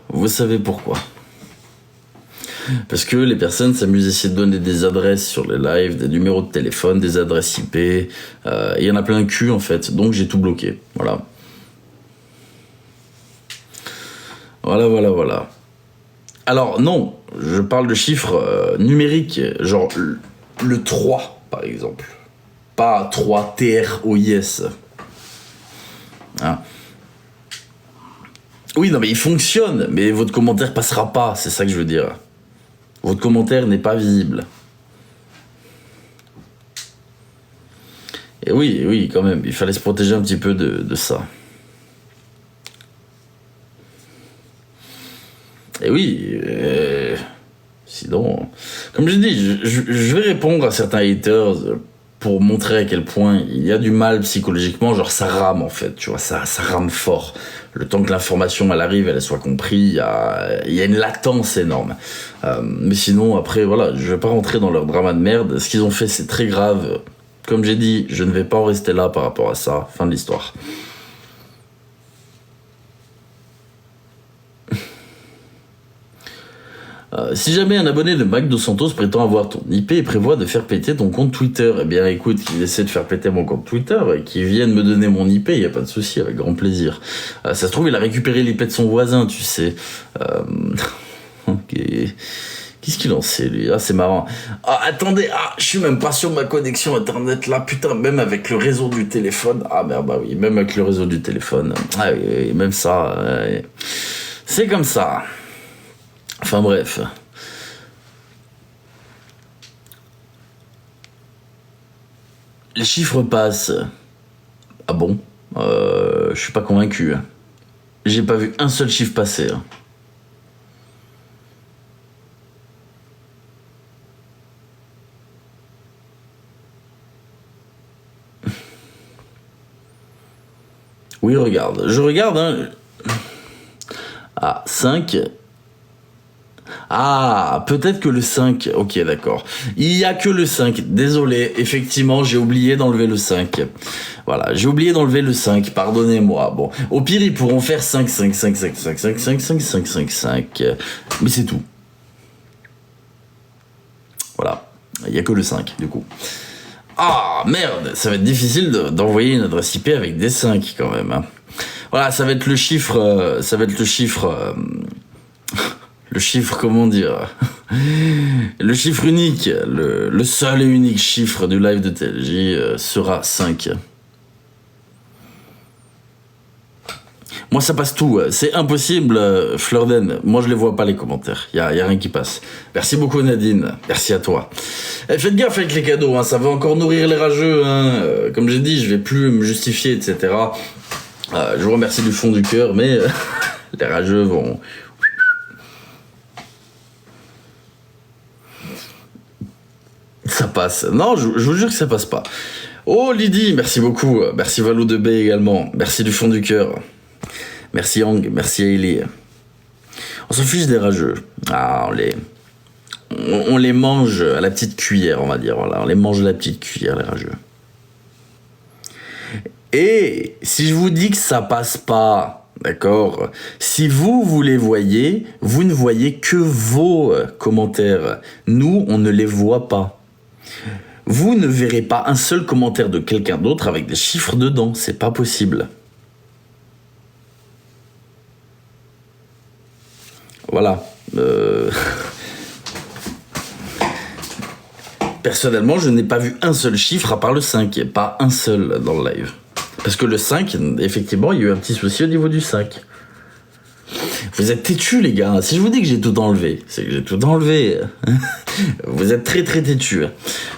Parce que les personnes s'amusent à essayer de donner des adresses sur les lives, des numéros de téléphone, des adresses IP. Il y en a plein de cul, en fait. Donc, j'ai tout bloqué. Voilà. Alors, non, je parle de chiffres numériques. Genre, le 3, par exemple. Pas 3 TROIS. Hein. Oui, non, mais il fonctionne, mais votre commentaire passera pas, c'est ça que je veux dire. Votre commentaire n'est pas visible. Et oui, quand même, il fallait se protéger un petit peu de ça. Et oui, sinon, comme je dis, je vais répondre à certains haters pour montrer à quel point il y a du mal psychologiquement, genre ça rame en fait, tu vois, ça rame fort. Le temps que l'information elle arrive, elle soit comprise, il y a une latence énorme. Mais sinon, après, voilà, je vais pas rentrer dans leur drama de merde. Ce qu'ils ont fait, c'est très grave. Comme j'ai dit, je ne vais pas en rester là par rapport à ça. Fin de l'histoire. Si jamais un abonné de Mac Dos Santos prétend avoir ton IP et prévoit de faire péter ton compte Twitter, eh bien écoute, qu'il essaie de faire péter mon compte Twitter et qu'il vienne me donner mon IP, y a pas de souci, avec grand plaisir. Ça se trouve, il a récupéré l'IP de son voisin, tu sais. Qu'est-ce qu'il en sait, lui? Ah, c'est marrant. Ah, attendez, je suis même pas sur ma connexion internet là, putain, même avec le réseau du téléphone. Ah merde, bah oui, même avec le réseau du téléphone. Ah oui, même ça. C'est comme ça. Enfin bref. Les chiffres passent. Ah bon? Je suis pas convaincu. J'ai pas vu un seul chiffre passer. Oui, regarde. Je regarde, hein. Ah, 5. Ah, peut-être que le 5. Ok, d'accord. Il y a que le 5. Désolé, effectivement, j'ai oublié d'enlever le 5. Voilà, j'ai oublié d'enlever le 5. Pardonnez-moi. Bon, au pire, ils pourront faire 5, 5, 5, 5, 5, 5, 5, 5, 5, 5, 5. Mais c'est tout. Voilà. Il y a que le 5, du coup. Ah, merde, ça va être difficile d'envoyer une adresse IP avec des 5, quand même. Hein. Voilà, ça va être le chiffre... le chiffre, comment dire? Le chiffre unique, le seul et unique chiffre du live de TLJ sera 5. Moi, ça passe tout. C'est impossible, Fleurden. Moi, je les vois pas, les commentaires. Y a rien qui passe. Merci beaucoup, Nadine. Merci à toi. Faites gaffe avec les cadeaux, hein. Ça va encore nourrir les rageux. Hein. Comme j'ai dit, je vais plus me justifier, etc. Je vous remercie du fond du cœur, mais les rageux vont... Ça passe. Non, je vous jure que ça passe pas. Oh, Lydie, merci beaucoup. Merci Valou de B également. Merci du fond du cœur. Merci Yang, merci Ailey. On s'en fiche des rageux. Ah, on les mange à la petite cuillère, on va dire. Voilà, on les mange à la petite cuillère, les rageux. Et si je vous dis que ça passe pas, d'accord, si vous les voyez, vous ne voyez que vos commentaires. Nous, on ne les voit pas. Vous ne verrez pas un seul commentaire de quelqu'un d'autre avec des chiffres dedans. C'est pas possible. Voilà. Personnellement, je n'ai pas vu un seul chiffre à part le 5. Pas un seul dans le live. Parce que le 5, effectivement, il y a eu un petit souci au niveau du 5. Vous êtes têtus, les gars. Si je vous dis que j'ai tout enlevé, c'est que j'ai tout enlevé. Vous êtes très très têtus.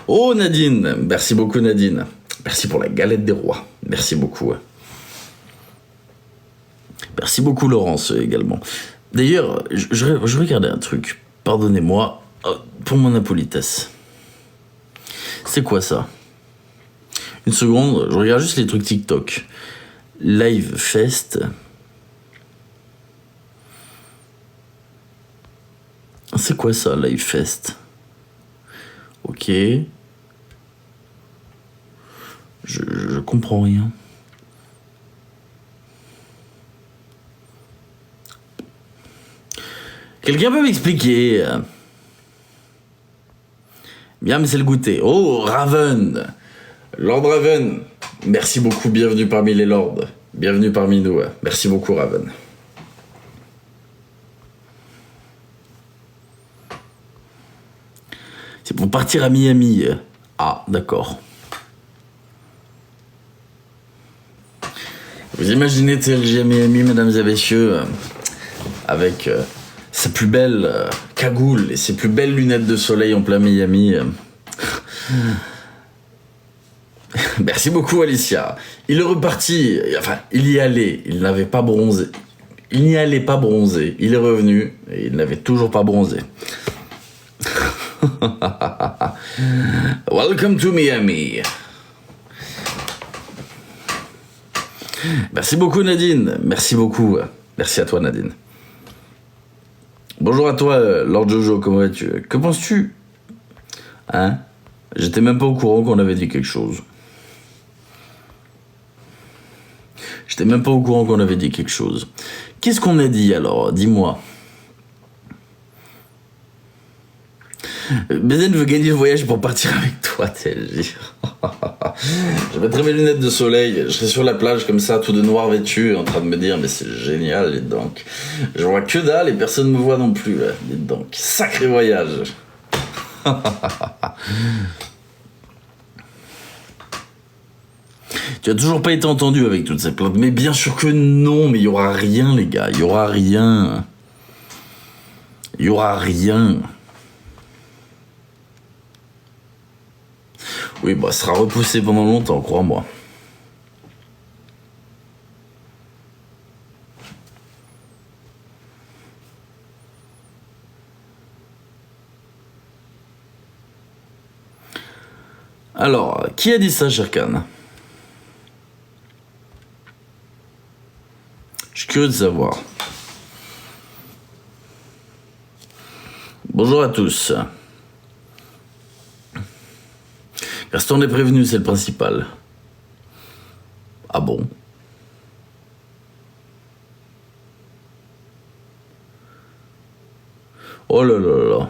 Oh, Nadine. Merci beaucoup, Nadine. Merci pour la galette des rois. Merci beaucoup. Merci beaucoup, Laurence, également. D'ailleurs, je regardais un truc. Pardonnez-moi. Oh, pour mon impolitesse. C'est quoi ça? Une seconde, je regarde juste les trucs TikTok. Live Fest. C'est quoi ça, Live Fest? Ok. Je comprends rien. Quelqu'un peut m'expliquer? Bien, mais c'est le goûter. Oh, Raven. Lord Raven. Merci beaucoup, bienvenue parmi les lords. Bienvenue parmi nous. Merci beaucoup, Raven. C'est pour partir à Miami. Ah, d'accord. Vous imaginez TLG à Miami, mesdames et messieurs, avec sa plus belle cagoule et ses plus belles lunettes de soleil en plein Miami. Merci beaucoup, Alicia. Il est reparti, enfin, il y allait, il n'avait pas bronzé. Il n'y allait pas bronzer. Il est revenu et il n'avait toujours pas bronzé. Welcome to Miami. Merci beaucoup, Nadine. Merci beaucoup. Merci à toi, Nadine. Bonjour à toi, Lord Jojo, comment vas-tu? Que penses-tu? Hein? J'étais même pas au courant qu'on avait dit quelque chose. J'étais même pas au courant qu'on avait dit quelque chose. Qu'est-ce qu'on a dit alors? Dis-moi. Bézen veut gagner le voyage pour partir avec toi, TLJ. Je mettrai mes lunettes de soleil, je serai sur la plage comme ça, tout de noir vêtu, en train de me dire, mais c'est génial, dites donc. Je vois que dalle et personne ne me voit non plus, là. Dites donc. Sacré voyage. Tu as toujours pas été entendu avec toutes ces plaintes. Mais bien sûr que non, mais il y aura rien, les gars. Il y aura rien. Il y aura rien. Oui, bah, ça sera repoussé pendant longtemps, crois-moi. Alors, qui a dit ça, Sherkan? Je suis curieux de savoir. Bonjour à tous. Restons est prévenu, c'est le principal. Ah bon? Oh là là là.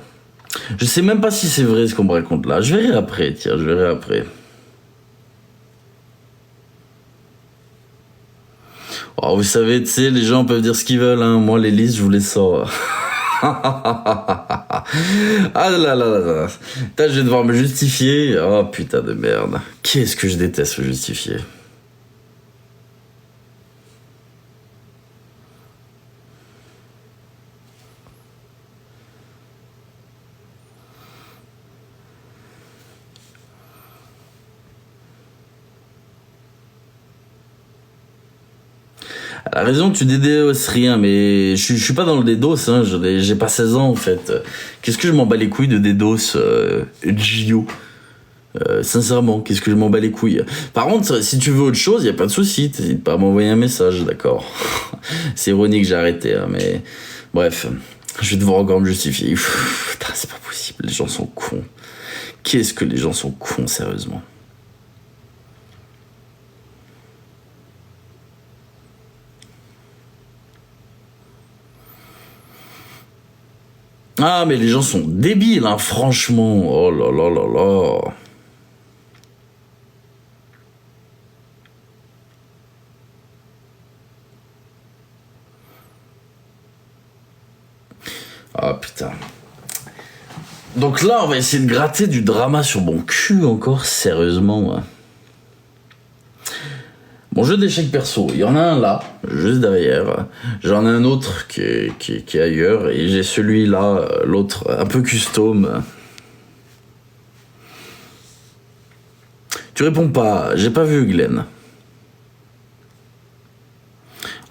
Je sais même pas si c'est vrai ce qu'on me raconte là. Je verrai après, tiens, je verrai après. Oh, vous savez, tu sais, les gens peuvent dire ce qu'ils veulent, hein. Moi, les listes, je vous les sors. Ah là là là là. Putain, je vais devoir me justifier. Oh putain de merde. Qu'est-ce que je déteste me justifier. À la raison, tu dédos rien, mais je suis pas dans le dédos, hein, j'ai pas 16 ans en fait. Qu'est-ce que je m'en bats les couilles de dédos, Gio? Sincèrement, qu'est-ce que je m'en bats les couilles? Par contre, si tu veux autre chose, y a pas de souci, t'hésites pas à m'envoyer un message, d'accord? C'est ironique, j'ai arrêté, hein, mais bref, je vais devoir encore me justifier. Putain, c'est pas possible, les gens sont cons. Qu'est-ce que les gens sont cons, sérieusement? Ah, mais les gens sont débiles, hein, franchement. Oh là là là là. Ah putain. Donc là, on va essayer de gratter du drama sur mon cul encore, sérieusement. Hein. Mon jeu d'échecs perso, il y en a un là, juste derrière. J'en ai un autre qui est ailleurs. Et j'ai celui-là, l'autre, un peu custom. Tu réponds pas, j'ai pas vu Glenn.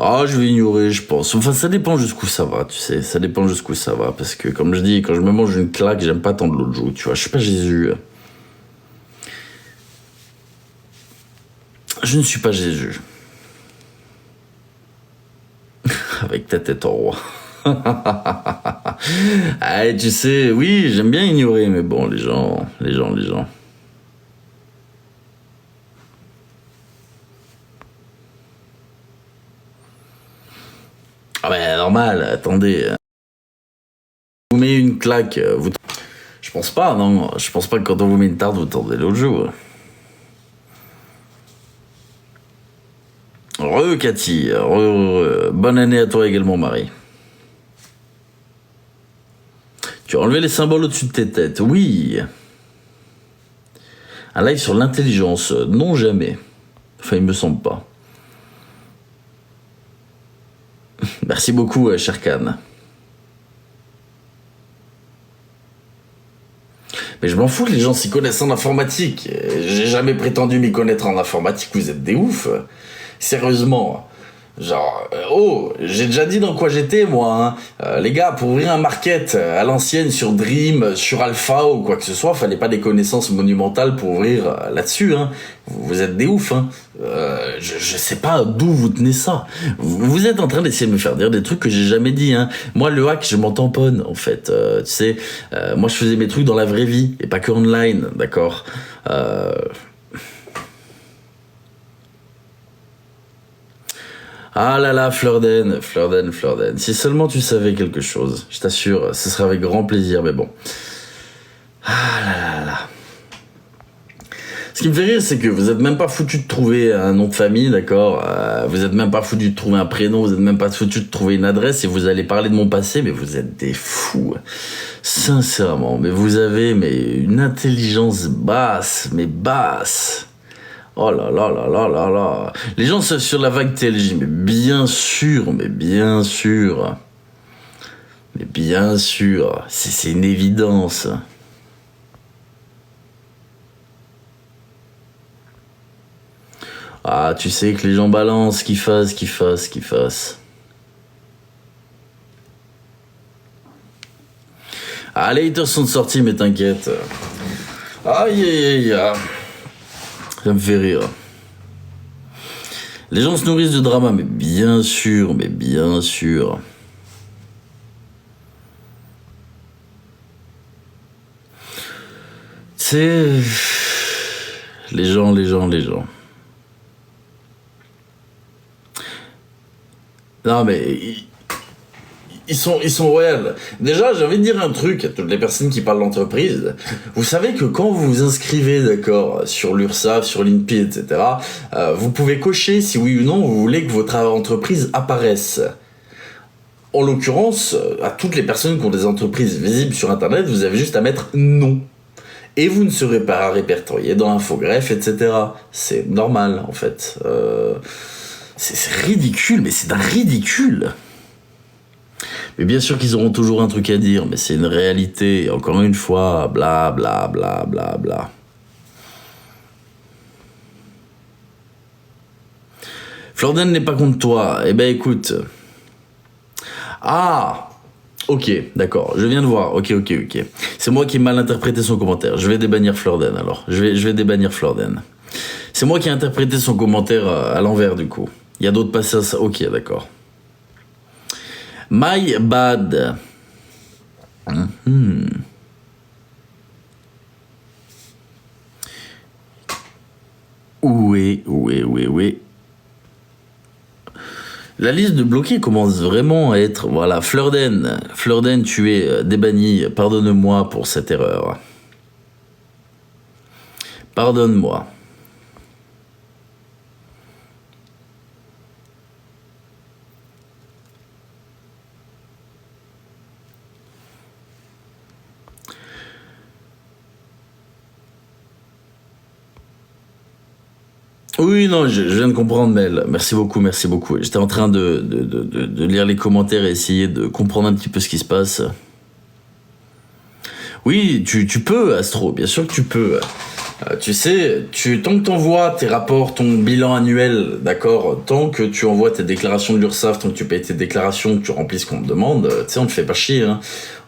Ah, je vais ignorer, je pense. Enfin, ça dépend jusqu'où ça va, tu sais. Ça dépend jusqu'où ça va. Parce que, comme je dis, quand je me mange une claque, j'aime pas tendre l'autre joue, tu vois. Je suis pas Jésus. Je ne suis pas Jésus. Avec ta tête en roi. Ah, tu sais, oui, j'aime bien ignorer, mais bon, les gens. Ah ben, normal, attendez. Vous met une claque, vous... Je pense pas, non. Je pense pas que quand on vous met une tarte, vous tendez l'autre joue. Cathy, bonne année à toi également, Marie. Tu as enlevé les symboles au-dessus de tes têtes, oui. Un live sur l'intelligence, non jamais. Enfin, il me semble pas. Merci beaucoup, Sherkan. Mais je m'en fous que les gens s'y connaissent en informatique. J'ai jamais prétendu m'y connaître en informatique, vous êtes des oufs. Sérieusement. Genre, j'ai déjà dit dans quoi j'étais, moi. Les gars, pour ouvrir un market à l'ancienne sur Dream, sur Alpha ou quoi que ce soit, fallait pas des connaissances monumentales pour ouvrir là-dessus. Hein. Vous êtes des oufs. Hein. Je sais pas d'où vous tenez ça. Vous êtes en train d'essayer de me faire dire des trucs que j'ai jamais dit. Hein. Moi, le hack, je m'en tamponne, en fait. Tu sais, moi, je faisais mes trucs dans la vraie vie et pas que online, d'accord. Ah là là, Fleurden. Si seulement tu savais quelque chose, je t'assure, ce serait avec grand plaisir, mais bon. Ah là là là. Ce qui me fait rire, c'est que vous êtes même pas foutu de trouver un nom de famille, d'accord. Vous êtes même pas foutu de trouver un prénom, vous êtes même pas foutu de trouver une adresse, et vous allez parler de mon passé, mais vous êtes des fous. Sincèrement, mais vous avez une intelligence basse, mais basse. Oh là là là là là là. Les gens sont sur la vague TLJ, mais bien sûr. C'est une évidence. Ah, tu sais que les gens balancent, qu'ils fassent. Ah, les haters sont sortis, mais t'inquiète. Aïe aïe aïe. Ça me fait rire. Les gens se nourrissent de drama, mais bien sûr. C'est... Les gens. Non, mais... Ils sont royaux. Déjà, j'ai envie de dire un truc à toutes les personnes qui parlent d'entreprise. Vous savez que quand vous vous inscrivez, d'accord, sur l'URSSAF, sur l'INPI, etc., vous pouvez cocher si oui ou non vous voulez que votre entreprise apparaisse. En l'occurrence, à toutes les personnes qui ont des entreprises visibles sur Internet, vous avez juste à mettre non. Et vous ne serez pas répertorié dans Infogreffe, etc. C'est normal, en fait. C'est ridicule, mais c'est d'un ridicule. Mais bien sûr qu'ils auront toujours un truc à dire, mais c'est une réalité. Encore une fois, bla bla bla bla bla. Florden n'est pas contre toi. Eh ben écoute. Ah, ok, d'accord. Je viens de voir. Ok. C'est moi qui ai mal interprété son commentaire. Je vais débannir Florden alors. Je vais débannir Florden. C'est moi qui ai interprété son commentaire à l'envers du coup. Il y a d'autres passages. Ok, d'accord. My bad. Oui. La liste de bloqués commence vraiment à être... Voilà, Flirden, tu es débanni. Pardonne-moi pour cette erreur. Pardonne-moi. Oui, non, je viens de comprendre, Mel. Merci beaucoup. J'étais en train de lire les commentaires et essayer de comprendre un petit peu ce qui se passe. Oui, tu peux, Astro, bien sûr que tu peux. Tu sais, tant que tu envoies tes rapports, ton bilan annuel, d'accord, tant que tu envoies tes déclarations de l'URSSAF, tant que tu payes tes déclarations, que tu remplis ce qu'on te demande, tu sais, on ne te fait pas chier hein,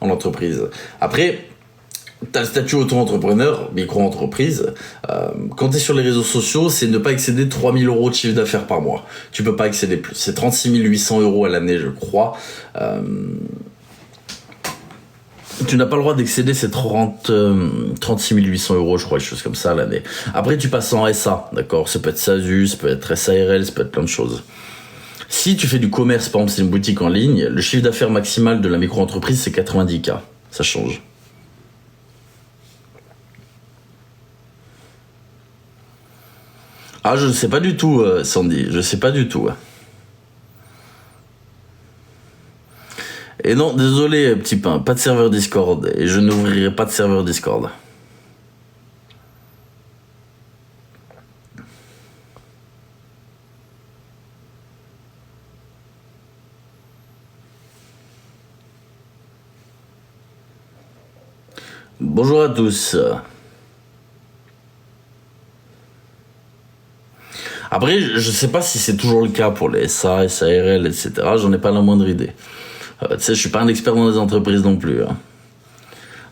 en entreprise. Après, t'as le statut auto-entrepreneur, micro-entreprise. Quand t'es sur les réseaux sociaux, c'est ne pas excéder 3 000 euros de chiffre d'affaires par mois. Tu peux pas excéder plus. C'est 36 800 euros à l'année, je crois. Tu n'as pas le droit d'excéder ces 36 800 euros, je crois, quelque chose comme ça à l'année. Après, tu passes en SA, d'accord? Ça peut être SASU, ça peut être SARL, ça peut être plein de choses. Si tu fais du commerce, par exemple, c'est une boutique en ligne, le chiffre d'affaires maximal de la micro-entreprise, c'est 90K. Ça change. Ah, je ne sais pas du tout, Sandy, je sais pas du tout. Et non, désolé, petit pain, pas de serveur Discord, et je n'ouvrirai pas de serveur Discord. Bonjour à tous. Après, je sais pas si c'est toujours le cas pour les SA, SARL, etc. J'en ai pas la moindre idée. Tu sais, je suis pas un expert dans les entreprises non plus. Hein.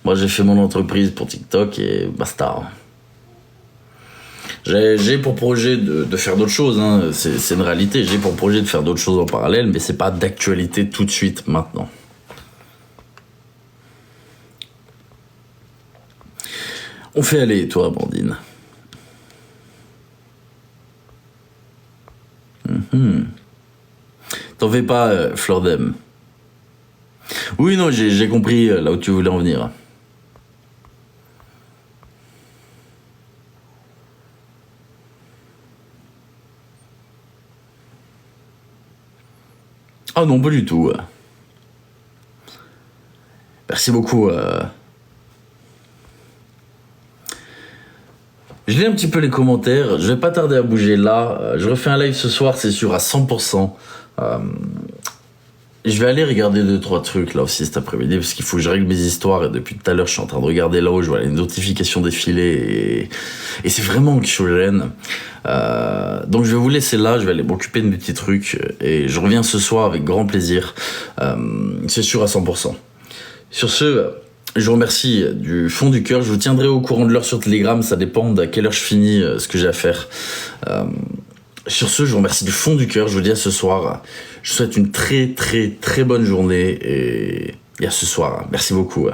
Moi, j'ai fait mon entreprise pour TikTok et basta. J'ai pour projet de faire d'autres choses, hein. C'est une réalité. J'ai pour projet de faire d'autres choses en parallèle, mais c'est pas d'actualité tout de suite, maintenant. On fait aller, toi, Amandine. T'en fais pas, Flordem. Oui, non, j'ai compris là où tu voulais en venir. Ah non, pas du tout. Merci beaucoup. Je lis un petit peu les commentaires. Je vais pas tarder à bouger là. Je refais un live ce soir, c'est sûr, à 100%. Euh, je vais aller regarder 2-3 trucs là aussi cet après-midi parce qu'il faut que je règle mes histoires et depuis tout à l'heure je suis en train de regarder là-haut, je vois les notifications défiler et c'est vraiment anxiogène. Donc je vais vous laisser là, je vais aller m'occuper de mes petits trucs et je reviens ce soir avec grand plaisir. C'est sûr à 100%. Sur ce, je vous remercie du fond du cœur. Je vous tiendrai au courant de l'heure sur Telegram. Ça dépend à quelle heure je finis ce que j'ai à faire. Sur ce, je vous remercie du fond du cœur. Je vous dis à ce soir. Je vous souhaite une très très très bonne journée et à ce soir. Merci beaucoup.